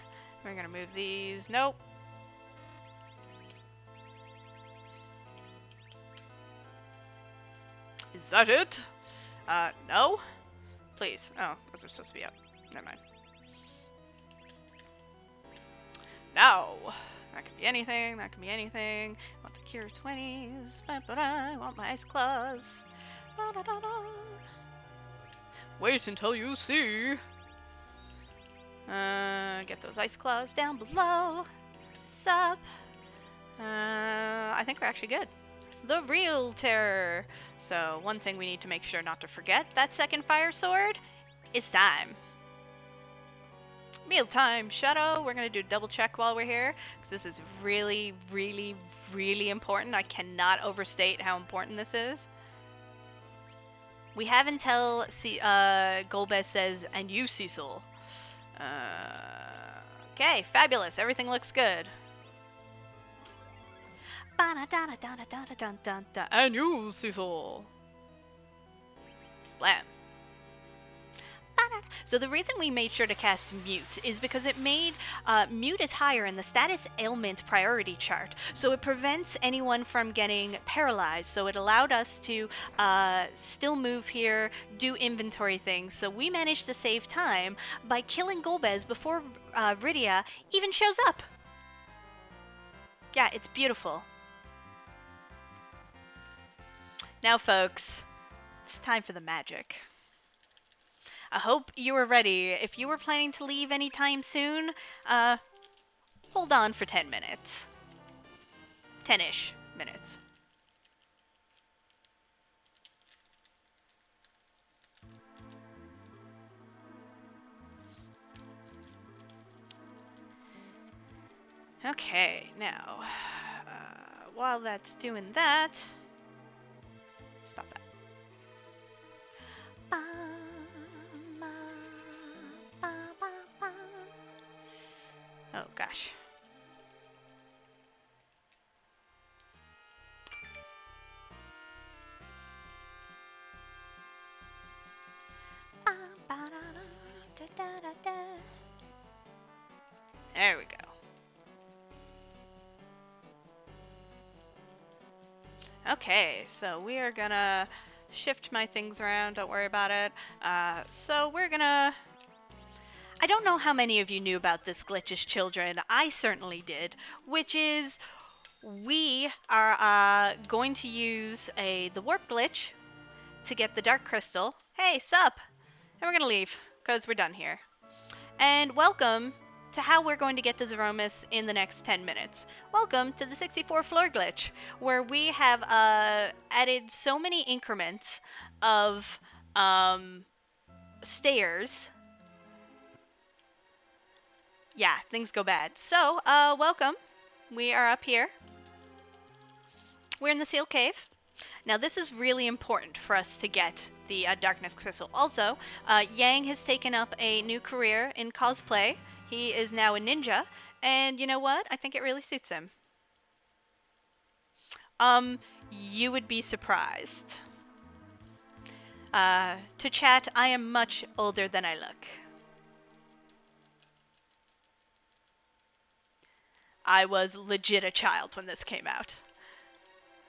going to move these. Nope. Is that it? No? Please. Oh, those are supposed to be up. Never mind. No! That could be anything, that could be anything. I want the cure 20s, but I want my ice claws. Wait until you see. Get those ice claws down below. Sup? I think we're actually good. The real terror. So one thing we need to make sure not to forget, that second fire sword is time. Mealtime, Shadow. We're going to do a double check while we're here, because this is really, really, really important. I cannot overstate how important this is. We have until Golbez says, and you, Cecil. Okay, fabulous. Everything looks good. And you, Cecil. Blam. So the reason we made sure to cast Mute is because it made Mute is higher in the status ailment priority chart, so it prevents anyone from getting paralyzed. So it allowed us to still move here, do inventory things. So we managed to save time by killing Golbez before Rydia even shows up. Yeah, it's beautiful. Now, folks, it's time for the magic. I hope you were ready. If you were planning to leave anytime soon, hold on for 10 minutes. 10-ish minutes. Okay, now, while that's doing that, stop that. Oh gosh. There we go. Okay, so we are gonna shift my things around, don't worry about it. So we're gonna... I don't know how many of you knew about this glitch as children. I certainly did, which is we are going to use the warp glitch to get the dark crystal. Hey, sup! And we're gonna leave, because we're done here. And welcome to how we're going to get to Zeromus in the next 10 minutes. Welcome to the 64 floor glitch, where we have added so many increments of stairs. Yeah, things go bad. So, welcome. We are up here. We're in the sealed cave. Now, this is really important for us to get the darkness crystal. Also, Yang has taken up a new career in cosplay. He is now a ninja, and you know what? I think it really suits him. You would be surprised. To chat, I am much older than I look. I was legit a child when this came out.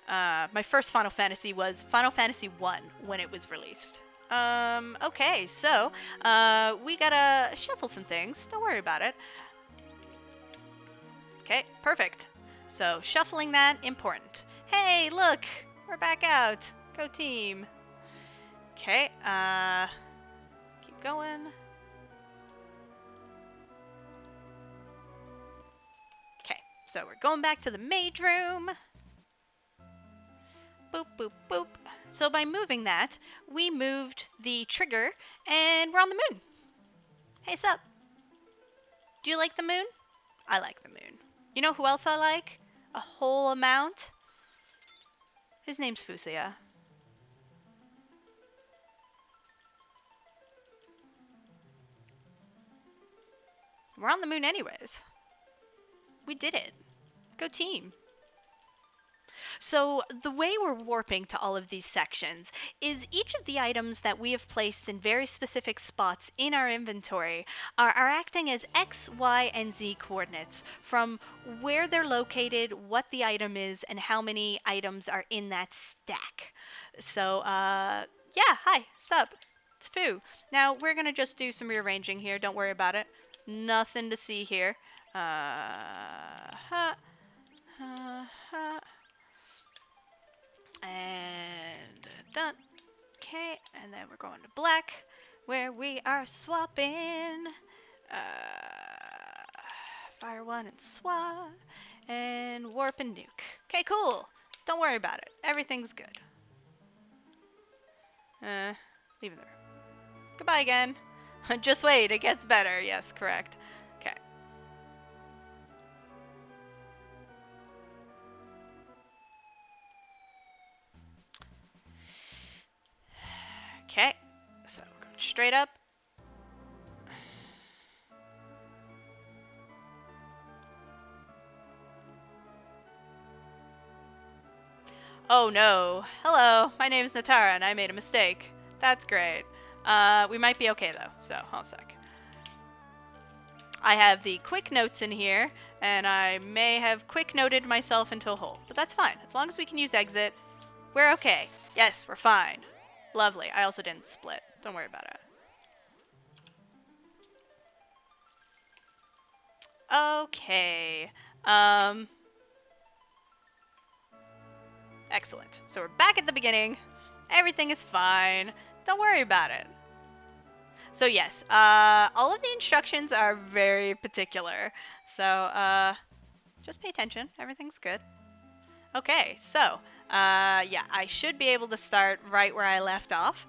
My first Final Fantasy was Final Fantasy 1 when it was released. Okay, so, we gotta shuffle some things. Don't worry about it. Okay, perfect. So, shuffling that, important. Hey, look! We're back out! Go team! Okay, keep going. Okay, so we're going back to the mage room. Boop, boop, boop. So by moving that, we moved the trigger, and we're on the moon. Hey, sup? Do you like the moon? I like the moon. You know who else I like? A whole amount? His name's Fusia. We're on the moon anyways. We did it. Go team. So the way we're warping to all of these sections is each of the items that we have placed in very specific spots in our inventory are acting as X, Y, and Z coordinates from where they're located, what the item is, and how many items are in that stack. So, yeah, hi, sup, it's Foo. Now, we're gonna just do some rearranging here, don't worry about it. Nothing to see here. And done. Okay, and then we're going to black, where we are swapping fire one and swap, and warp and nuke. Okay, cool. Don't worry about it. Everything's good. Leaving the room. Goodbye again. Just wait, it gets better. Yes, correct. Okay. Okay, so we're going straight up. Oh no. Hello, my name is Natara and I made a mistake. That's great. We might be okay though, so hold on a sec. I have the quick notes in here, and I may have quick noted myself into a hole, but that's fine. As long as we can use exit, we're okay. Yes, we're fine. Lovely. I also didn't split. Don't worry about it. Okay. Excellent. So we're back at the beginning. Everything is fine. Don't worry about it. So yes, all of the instructions are very particular. So just pay attention. Everything's good. Okay, so yeah, I should be able to start right where I left off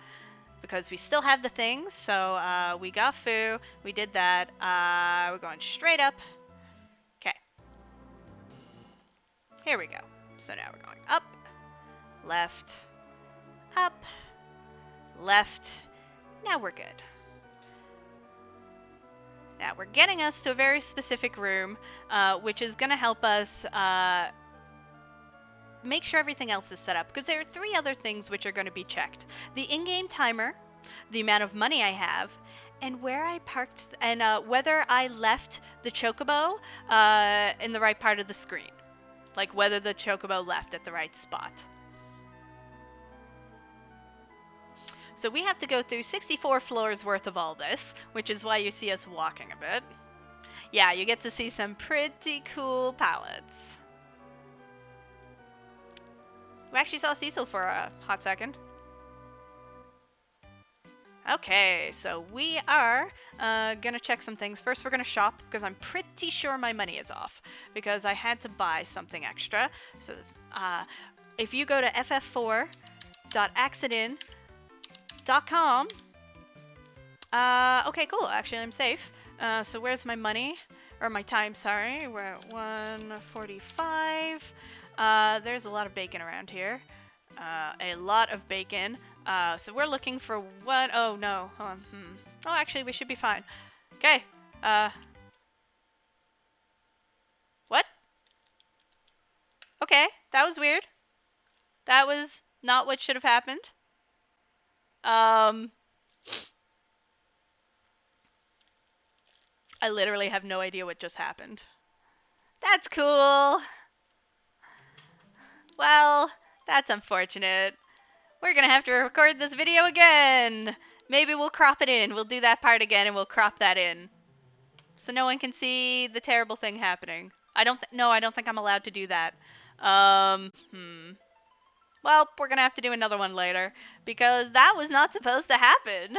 because we still have the things. So we got Foo, we did that. We're going straight up. Okay, here we go. So now we're going up, left, up, left. Now we're good. Now we're getting us to a very specific room, which is going to help us make sure everything else is set up. Because there are 3 other things which are going to be checked. The in-game timer, the amount of money I have, and where I parked, and whether I left the chocobo in the right part of the screen. Like whether the chocobo left at the right spot. So we have to go through 64 floors worth of all this, which is why you see us walking a bit. Yeah, you get to see some pretty cool palettes. We actually saw Cecil for a hot second. Okay, so we are gonna check some things. First, we're gonna shop, because I'm pretty sure my money is off, because I had to buy something extra. So if you go to ff4.accident.com, okay, cool, actually I'm safe. So where's my money? Or my time, sorry. We're at 145. There's a lot of bacon around here. A lot of bacon. So we're looking for what? Oh, no. Oh, actually, we should be fine. Okay. What? Okay, that was weird. That was not what should have happened. I literally have no idea what just happened. That's cool. Well, that's unfortunate. We're gonna have to record this video again. Maybe we'll crop it in. We'll do that part again and we'll crop that in. So no one can see the terrible thing happening. I don't think I'm allowed to do that. Well, we're gonna have to do another one later. Because that was not supposed to happen.